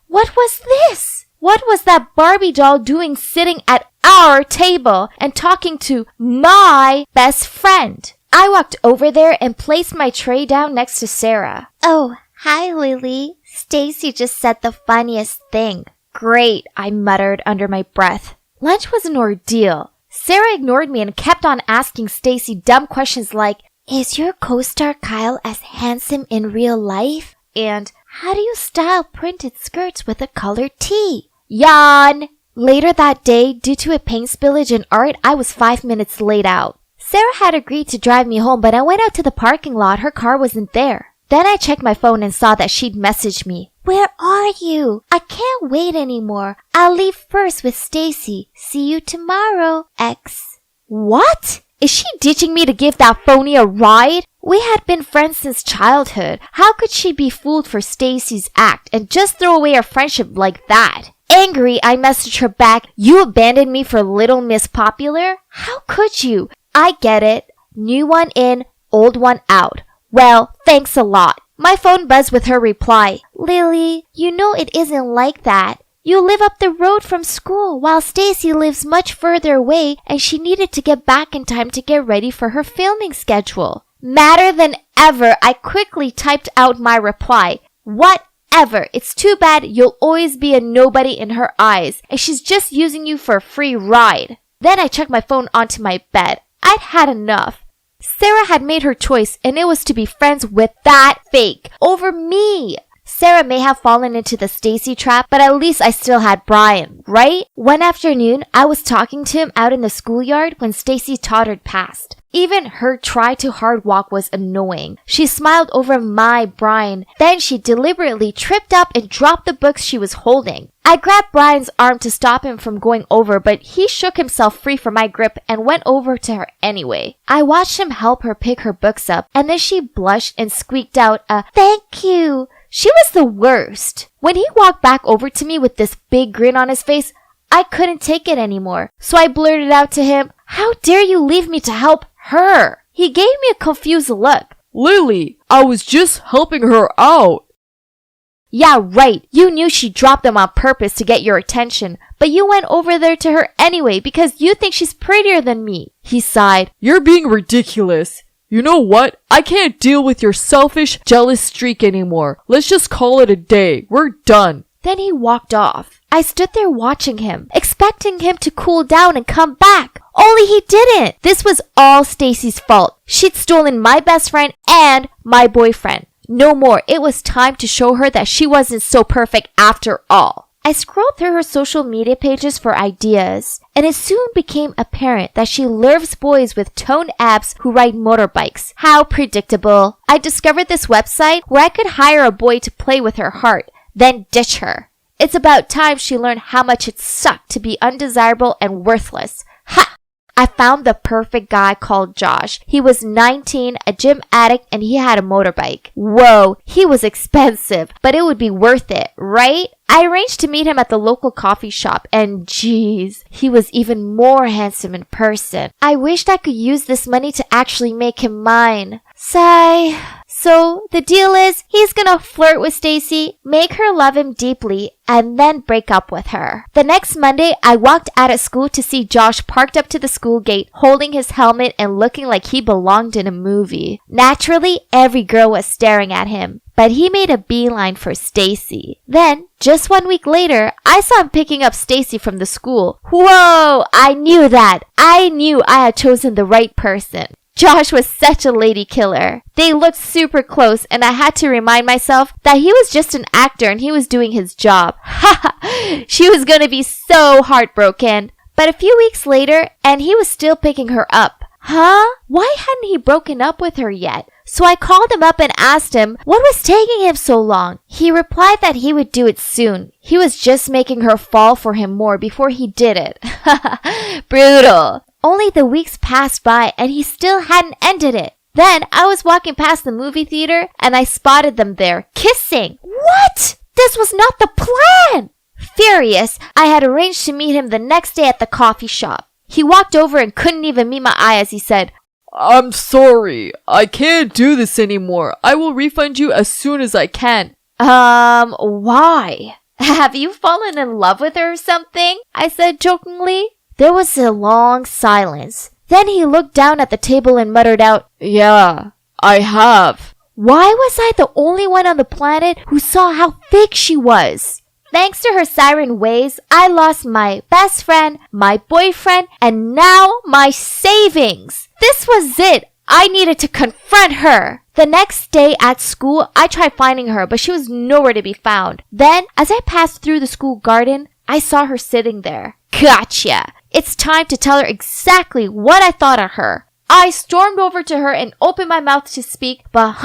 what was this? What was that Barbie doll doing sitting at our table and talking to my best friend? I walked over there and placed my tray down next to Sarah. "Oh, hi, Lily. Stacy just said the funniest thing." "Great," I muttered under my breath. Lunch was an ordeal. Sarah ignored me and kept on asking Stacy dumb questions like, "Is your co-star Kyle as handsome in real life?" And, "How do you style printed skirts with a colored tee?" Yawn! Later that day, due to a paint spillage in art, I was 5 minutes late out. Sarah had agreed to drive me home, but I went out to the parking lot. Her car wasn't there. Then I checked my phone and saw that she'd messaged me. "Where are you? I can't wait anymore. I'll leave first with Stacy. See you tomorrow, X." What? Is she ditching me to give that phony a ride? We had been friends since childhood. How could she be fooled for Stacy's act and just throw away our friendship like that? Angry, I messaged her back, "You abandoned me for Little Miss Popular? How could you? I get it. New one in, old one out. Well, thanks a lot." My phone buzzed with her reply, "Lily, you know it isn't like that. You live up the road from school while Stacy lives much further away and she needed to get back in time to get ready for her filming schedule." Madder than ever, I quickly typed out my reply. "Whatever. It's too bad you'll always be a nobody in her eyes and she's just using you for a free ride." Then I chucked my phone onto my bed. I'd had enough. Sarah had made her choice and it was to be friends with that fake over me. Sarah may have fallen into the Stacy trap, but at least I still had Brian, right? One afternoon, I was talking to him out in the schoolyard when Stacy tottered past. Even her try-too-hard walk was annoying. She smiled over my Brian, then she deliberately tripped up and dropped the books she was holding. I grabbed Brian's arm to stop him from going over, but he shook himself free from my grip and went over to her anyway. I watched him help her pick her books up, and then she blushed and squeaked out a "thank you." She was the worst. When he walked back over to me with this big grin on his face, I couldn't take it anymore. So I blurted out to him, "How dare you leave me to help her?" He gave me a confused look. "Lily, I was just helping her out." "Yeah, right. You knew she dropped them on purpose to get your attention, but you went over there to her anyway because you think she's prettier than me." He sighed. "You're being ridiculous. You know what? I can't deal with your selfish, jealous streak anymore. Let's just call it a day. We're done." Then he walked off. I stood there watching him, expecting him to cool down and come back. Only he didn't. This was all Stacy's fault. She'd stolen my best friend and my boyfriend. No more. It was time to show her that she wasn't so perfect after all. I scrolled through her social media pages for ideas, and it soon became apparent that she loves boys with toned abs who ride motorbikes. How predictable. I discovered this website where I could hire a boy to play with her heart, then ditch her. It's about time she learned how much it sucked to be undesirable and worthless. Ha! I found the perfect guy called Josh. He was 19, a gym addict, and he had a motorbike. Whoa, he was expensive, but it would be worth it, right? I arranged to meet him at the local coffee shop, and geez, he was even more handsome in person. I wished I could use this money to actually make him mine. Sigh. So the deal is, he's gonna flirt with Stacy, make her love him deeply, and then break up with her. The next Monday, I walked out of school to see Josh parked up to the school gate, holding his helmet and looking like he belonged in a movie. Naturally, every girl was staring at him, but he made a beeline for Stacy. Then, just 1 week later, I saw him picking up Stacy from the school. Whoa! I knew that! I knew I had chosen the right person. Josh was such a lady killer. They looked super close and I had to remind myself that he was just an actor and he was doing his job. Haha! She was gonna be so heartbroken. But a few weeks later, and he was still picking her up. Huh? Why hadn't he broken up with her yet? So I called him up and asked him what was taking him so long. He replied that he would do it soon. He was just making her fall for him more before he did it. Brutal. Only the weeks passed by and he still hadn't ended it. Then I was walking past the movie theater and I spotted them there, kissing. What? This was not the plan! Furious, I had arranged to meet him the next day at the coffee shop. He walked over and couldn't even meet my eye as he said, "I'm sorry. I can't do this anymore. I will refund you as soon as I can." Why? Have you fallen in love with her or something? I said jokingly. There was a long silence. Then he looked down at the table and muttered out, "Yeah, I have." Why was I the only one on the planet who saw how fake she was? Thanks to her siren ways, I lost my best friend, my boyfriend, and now my savings. This was it. I needed to confront her. The next day at school, I tried finding her, but she was nowhere to be found. Then, as I passed through the school garden, I saw her sitting there. Gotcha! It's time to tell her exactly what I thought of her. I stormed over to her and opened my mouth to speak, but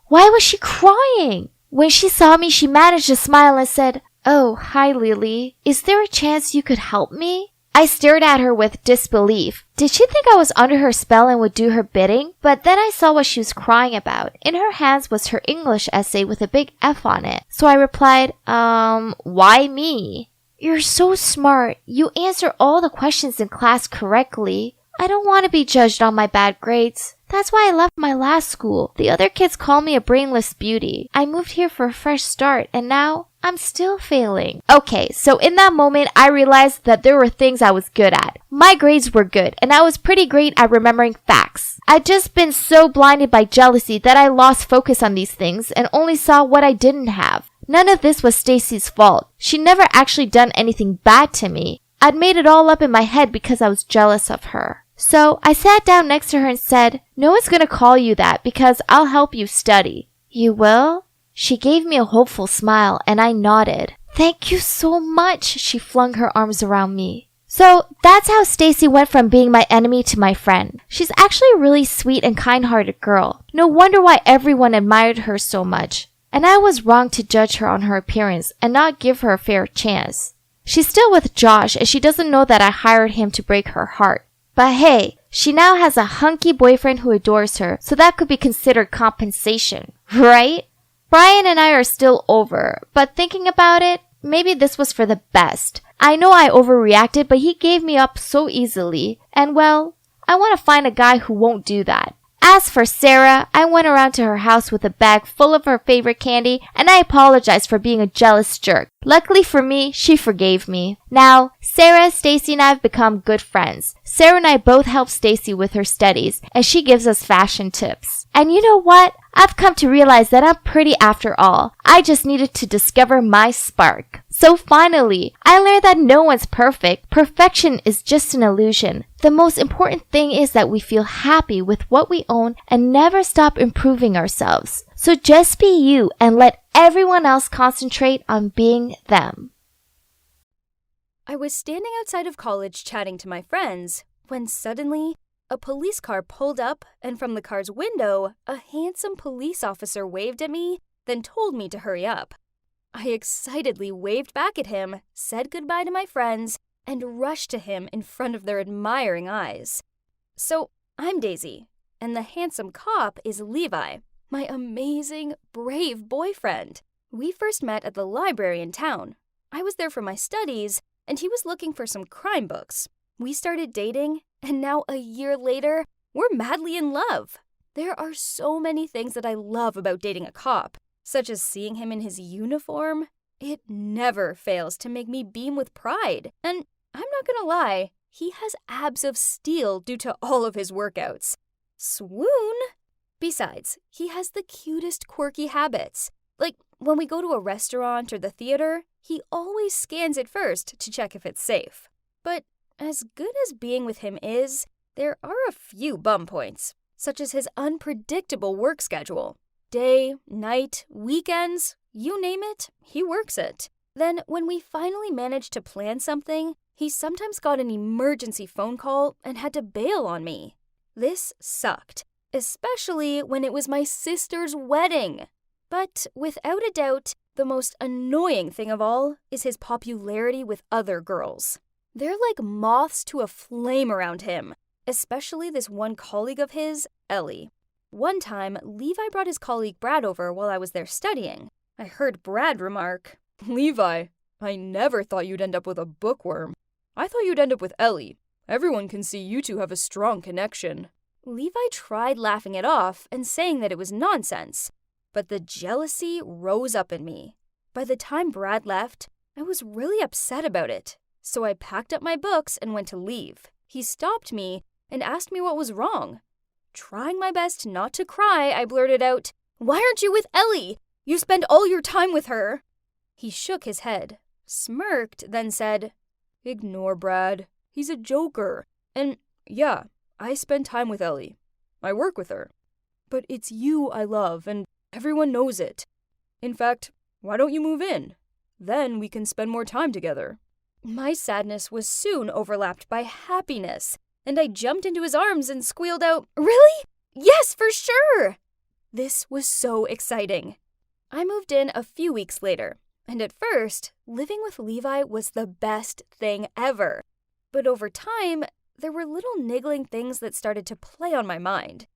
why was she crying? When she saw me, she managed to smile and said, "Oh, hi Lily. Is there a chance you could help me?" I stared at her with disbelief. Did she think I was under her spell and would do her bidding? But then I saw what she was crying about. In her hands was her English essay with a big F on it. So I replied, why me? You're so smart. You answer all the questions in class correctly. I don't want to be judged on my bad grades. That's why I left my last school. The other kids call me a brainless beauty. I moved here for a fresh start, and now I'm still failing. Okay, so in that moment, I realized that there were things I was good at. My grades were good, and I was pretty great at remembering facts. I'd just been so blinded by jealousy that I lost focus on these things and only saw what I didn't have. None of this was Stacy's fault. She never actually done anything bad to me. I'd made it all up in my head because I was jealous of her. So I sat down next to her and said, no one's gonna call you that because I'll help you study. You will? She gave me a hopeful smile and I nodded. Thank you so much, she flung her arms around me. So that's how Stacy went from being my enemy to my friend. She's actually a really sweet and kind-hearted girl. No wonder why everyone admired her so much. And I was wrong to judge her on her appearance and not give her a fair chance. She's still with Josh and she doesn't know that I hired him to break her heart. But hey, she now has a hunky boyfriend who adores her, so that could be considered compensation, right? Brian and I are still over, but thinking about it, maybe this was for the best. I know I overreacted, but he gave me up so easily, and well, I want to find a guy who won't do that. As for Sarah, I went around to her house with a bag full of her favorite candy, and I apologized for being a jealous jerk. Luckily for me, she forgave me. Now, Sarah, Stacy, and I have become good friends. Sarah and I both help Stacy with her studies, and she gives us fashion tips. And you know what? I've come to realize that I'm pretty after all. I just needed to discover my spark. So finally, I learned that no one's perfect. Perfection is just an illusion. The most important thing is that we feel happy with what we own and never stop improving ourselves. So just be you and let everyone else concentrate on being them. I was standing outside of college chatting to my friends when suddenly a police car pulled up, and from the car's window, a handsome police officer waved at me, then told me to hurry up. I excitedly waved back at him, said goodbye to my friends, and rushed to him in front of their admiring eyes. So, I'm Daisy, and the handsome cop is Levi, my amazing, brave boyfriend. We first met at the library in town. I was there for my studies, and he was looking for some crime books. We started dating, and now a year later, we're madly in love. There are so many things that I love about dating a cop, such as seeing him in his uniform. It never fails to make me beam with pride. And I'm not gonna lie, he has abs of steel due to all of his workouts. Swoon! Besides, he has the cutest quirky habits. Like, when we go to a restaurant or the theater, he always scans it first to check if it's safe. But as good as being with him is, there are a few bum points, such as his unpredictable work schedule. Day, night, weekends, you name it, he works it. Then, when we finally managed to plan something, he sometimes got an emergency phone call and had to bail on me. This sucked, especially when it was my sister's wedding. But without a doubt, the most annoying thing of all is his popularity with other girls. They're like moths to a flame around him, especially this one colleague of his, Ellie. One time, Levi brought his colleague Brad over while I was there studying. I heard Brad remark, "Levi, I never thought you'd end up with a bookworm. I thought you'd end up with Ellie. Everyone can see you two have a strong connection." Levi tried laughing it off and saying that it was nonsense, but the jealousy rose up in me. By the time Brad left, I was really upset about it. So I packed up my books and went to leave. He stopped me and asked me what was wrong. Trying my best not to cry, I blurted out, "Why aren't you with Ellie? You spend all your time with her." He shook his head, smirked, then said, "Ignore Brad. He's a joker. And yeah, I spend time with Ellie. I work with her. But it's you I love, and everyone knows it. In fact, why don't you move in? Then we can spend more time together." My sadness was soon overlapped by happiness, and I jumped into his arms and squealed out, "Really? Yes, for sure!" This was so exciting. I moved in a few weeks later, and at first, living with Levi was the best thing ever. But over time, there were little niggling things that started to play on my mind.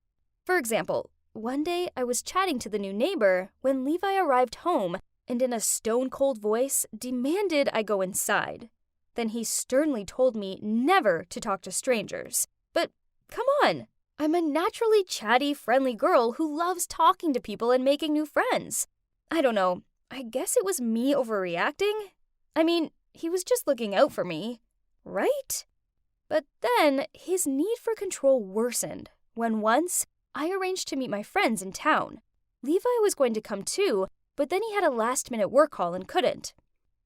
For example, one day I was chatting to the new neighbor when Levi arrived home and in a stone-cold voice demanded I go inside. Then he sternly told me never to talk to strangers. But come on, I'm a naturally chatty, friendly girl who loves talking to people and making new friends. I don't know, I guess it was me overreacting? I mean, he was just looking out for me, right? But then his need for control worsened when once I arranged to meet my friends in town. Levi was going to come too, but then he had a last-minute work call and couldn't.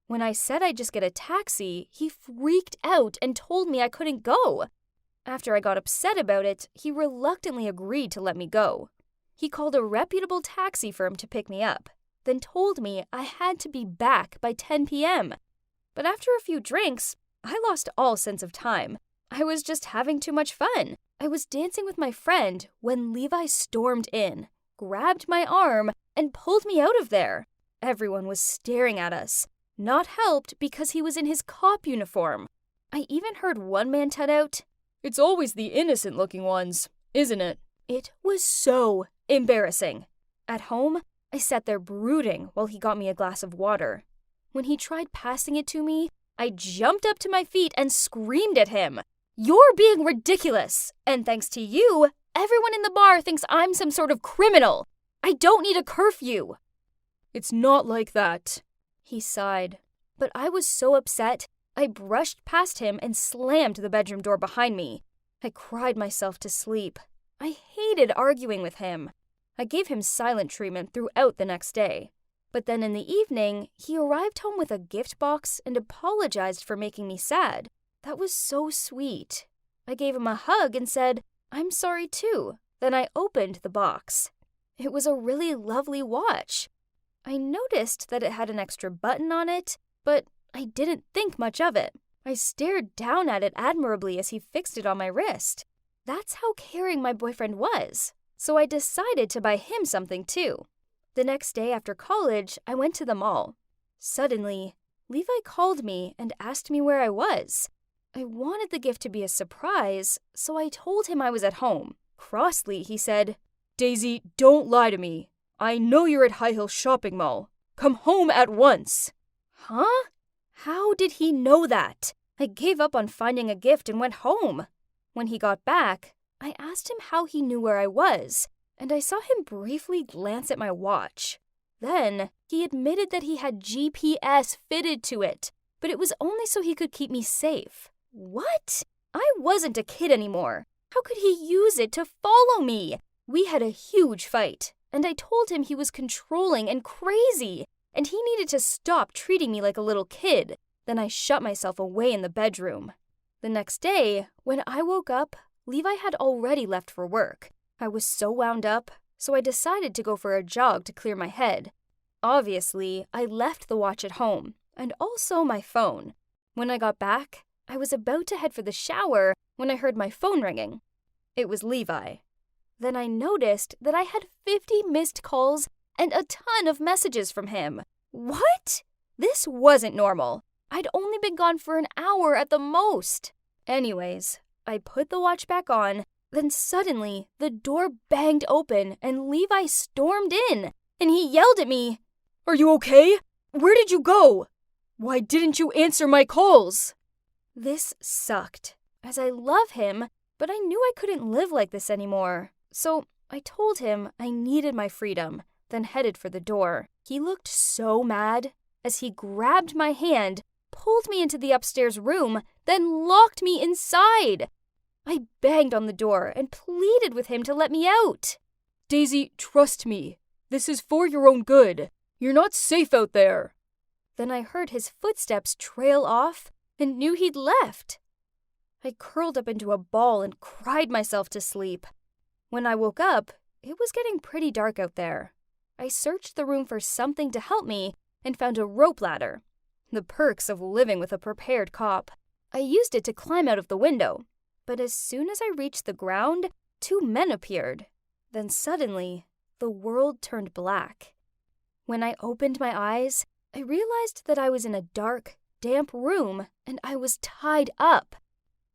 When I said I'd just get a taxi, he freaked out and told me I couldn't go. After I got upset about it, he reluctantly agreed to let me go. He called a reputable taxi firm to pick me up, then told me I had to be back by 10 p.m. But after a few drinks, I lost all sense of time. I was just having too much fun. I was dancing with my friend when Levi stormed in, grabbed my arm, and pulled me out of there. Everyone was staring at us, not helped because he was in his cop uniform. I even heard one man tut out, "It's always the innocent-looking ones, isn't it?" It was so embarrassing. At home, I sat there brooding while he got me a glass of water. When he tried passing it to me, I jumped up to my feet and screamed at him, "You're being ridiculous! And thanks to you, everyone in the bar thinks I'm some sort of criminal. I don't need a curfew." "It's not like that," he sighed. But I was so upset, I brushed past him and slammed the bedroom door behind me. I cried myself to sleep. I hated arguing with him. I gave him silent treatment throughout the next day. But then in the evening, he arrived home with a gift box and apologized for making me sad. That was so sweet. I gave him a hug and said, "I'm sorry too." Then I opened the box. It was a really lovely watch. I noticed that it had an extra button on it, but I didn't think much of it. I stared down at it admirably as he fixed it on my wrist. That's how caring my boyfriend was. So I decided to buy him something too. The next day after college, I went to the mall. Suddenly, Levi called me and asked me where I was. I wanted the gift to be a surprise, so I told him I was at home. Crossly, he said, "Daisy, don't lie to me. I know you're at High Hill Shopping Mall. Come home at once." Huh? How did he know that? I gave up on finding a gift and went home. When he got back, I asked him how he knew where I was, and I saw him briefly glance at my watch. Then, he admitted that he had GPS fitted to it, but it was only so he could keep me safe. What? I wasn't a kid anymore. How could he use it to follow me? We had a huge fight, and I told him he was controlling and crazy, and he needed to stop treating me like a little kid. Then I shut myself away in the bedroom. The next day, when I woke up, Levi had already left for work. I was so wound up, so I decided to go for a jog to clear my head. Obviously, I left the watch at home, and also my phone. When I got back, I was about to head for the shower when I heard my phone ringing. It was Levi. Then I noticed that I had 50 missed calls and a ton of messages from him. What? This wasn't normal. I'd only been gone for an hour at the most. Anyways, I put the watch back on, then suddenly the door banged open and Levi stormed in, and he yelled at me, "Are you okay? Where did you go? Why didn't you answer my calls?" This sucked, as I love him, but I knew I couldn't live like this anymore. So I told him I needed my freedom, then headed for the door. He looked so mad as he grabbed my hand, pulled me into the upstairs room, then locked me inside. I banged on the door and pleaded with him to let me out. "Daisy, trust me. This is for your own good. You're not safe out there." Then I heard his footsteps trail off and knew he'd left. I curled up into a ball and cried myself to sleep. When I woke up, it was getting pretty dark out there. I searched the room for something to help me and found a rope ladder. The perks of living with a prepared cop. I used it to climb out of the window, but as soon as I reached the ground, 2 men appeared. Then suddenly, the world turned black. When I opened my eyes, I realized that I was in a dark, damp room and I was tied up.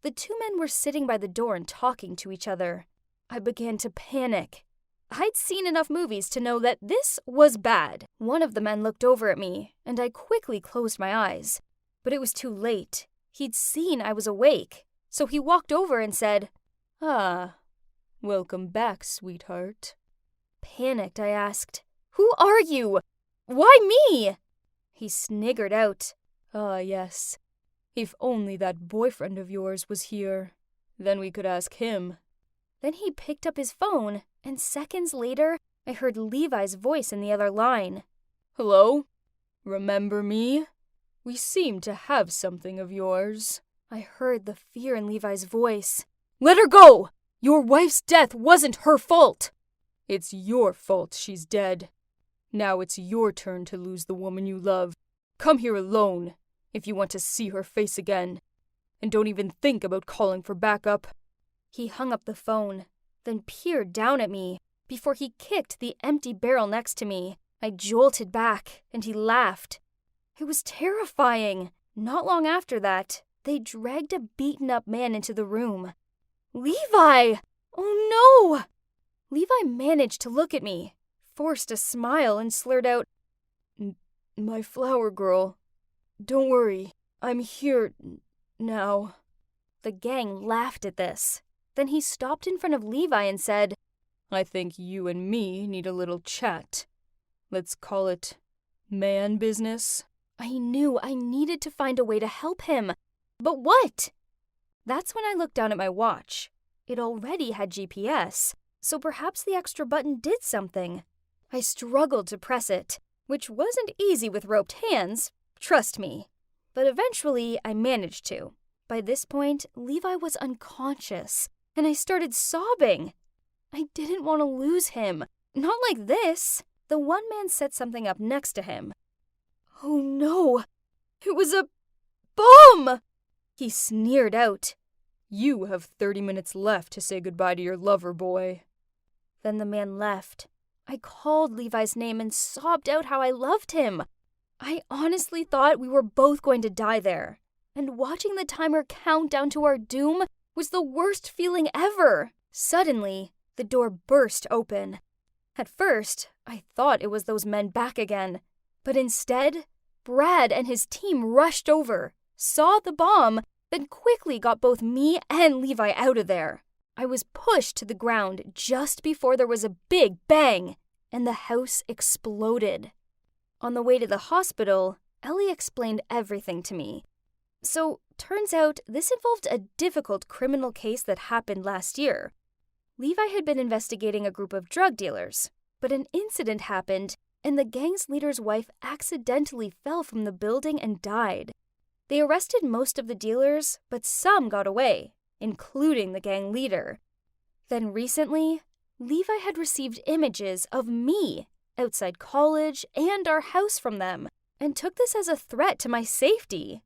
The two men were sitting by the door and talking to each other. I began to panic. I'd seen enough movies to know that this was bad. One of the men looked over at me, and I quickly closed my eyes. But it was too late. He'd seen I was awake, so he walked over and said, "Ah, welcome back, sweetheart." Panicked, I asked, "Who are you? Why me?" He sniggered out, "Ah, yes. If only that boyfriend of yours was here, then we could ask him." Then he picked up his phone, and seconds later, I heard Levi's voice in the other line. "Hello? Remember me? We seem to have something of yours." I heard the fear in Levi's voice. "Let her go! Your wife's death wasn't her fault!" "It's your fault she's dead. Now it's your turn to lose the woman you love. Come here alone if you want to see her face again. And don't even think about calling for backup." He hung up the phone, then peered down at me before he kicked the empty barrel next to me. I jolted back, and he laughed. It was terrifying. Not long after that, they dragged a beaten-up man into the room. "Levi! Oh no!" Levi managed to look at me, forced a smile, and slurred out, "My flower girl. Don't worry, I'm here now." The gang laughed at this. Then he stopped in front of Levi and said, "I think you and me need a little chat. Let's call it man business." I knew I needed to find a way to help him. But what? That's when I looked down at my watch. It already had GPS, so perhaps the extra button did something. I struggled to press it, which wasn't easy with roped hands, trust me. But eventually, I managed to. By this point, Levi was unconscious, and I started sobbing. I didn't want to lose him. Not like this. The one man set something up next to him. "Oh no, it was a bomb!" He sneered out. "You have 30 minutes left to say goodbye to your lover, boy." Then the man left. I called Levi's name and sobbed out how I loved him. I honestly thought we were both going to die there. And watching the timer count down to our doom was the worst feeling ever. Suddenly, the door burst open. At first, I thought it was those men back again. But instead, Brad and his team rushed over, saw the bomb, then quickly got both me and Levi out of there. I was pushed to the ground just before there was a big bang, and the house exploded. On the way to the hospital, Ellie explained everything to me. So, turns out this involved a difficult criminal case that happened last year. Levi had been investigating a group of drug dealers, but an incident happened, and the gang's leader's wife accidentally fell from the building and died. They arrested most of the dealers, but some got away, including the gang leader. Then recently, Levi had received images of me outside college and our house from them, and took this as a threat to my safety.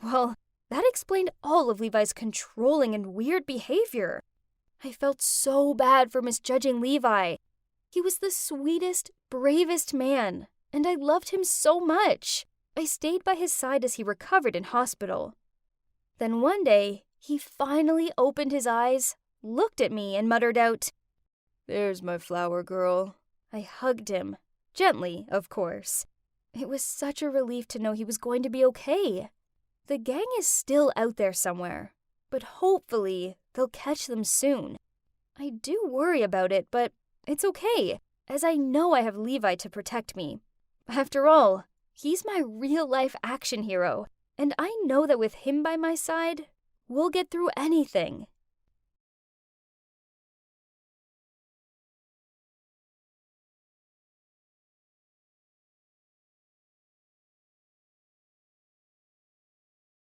Well, that explained all of Levi's controlling and weird behavior. I felt so bad for misjudging Levi. He was the sweetest, bravest man, and I loved him so much. I stayed by his side as he recovered in hospital. Then one day, he finally opened his eyes, looked at me, and muttered out, "There's my flower girl." I hugged him, gently, of course. It was such a relief to know he was going to be okay. The gang is still out there somewhere, but hopefully they'll catch them soon. I do worry about it, but it's okay, as I know I have Levi to protect me. After all, he's my real-life action hero, and I know that with him by my side, we'll get through anything.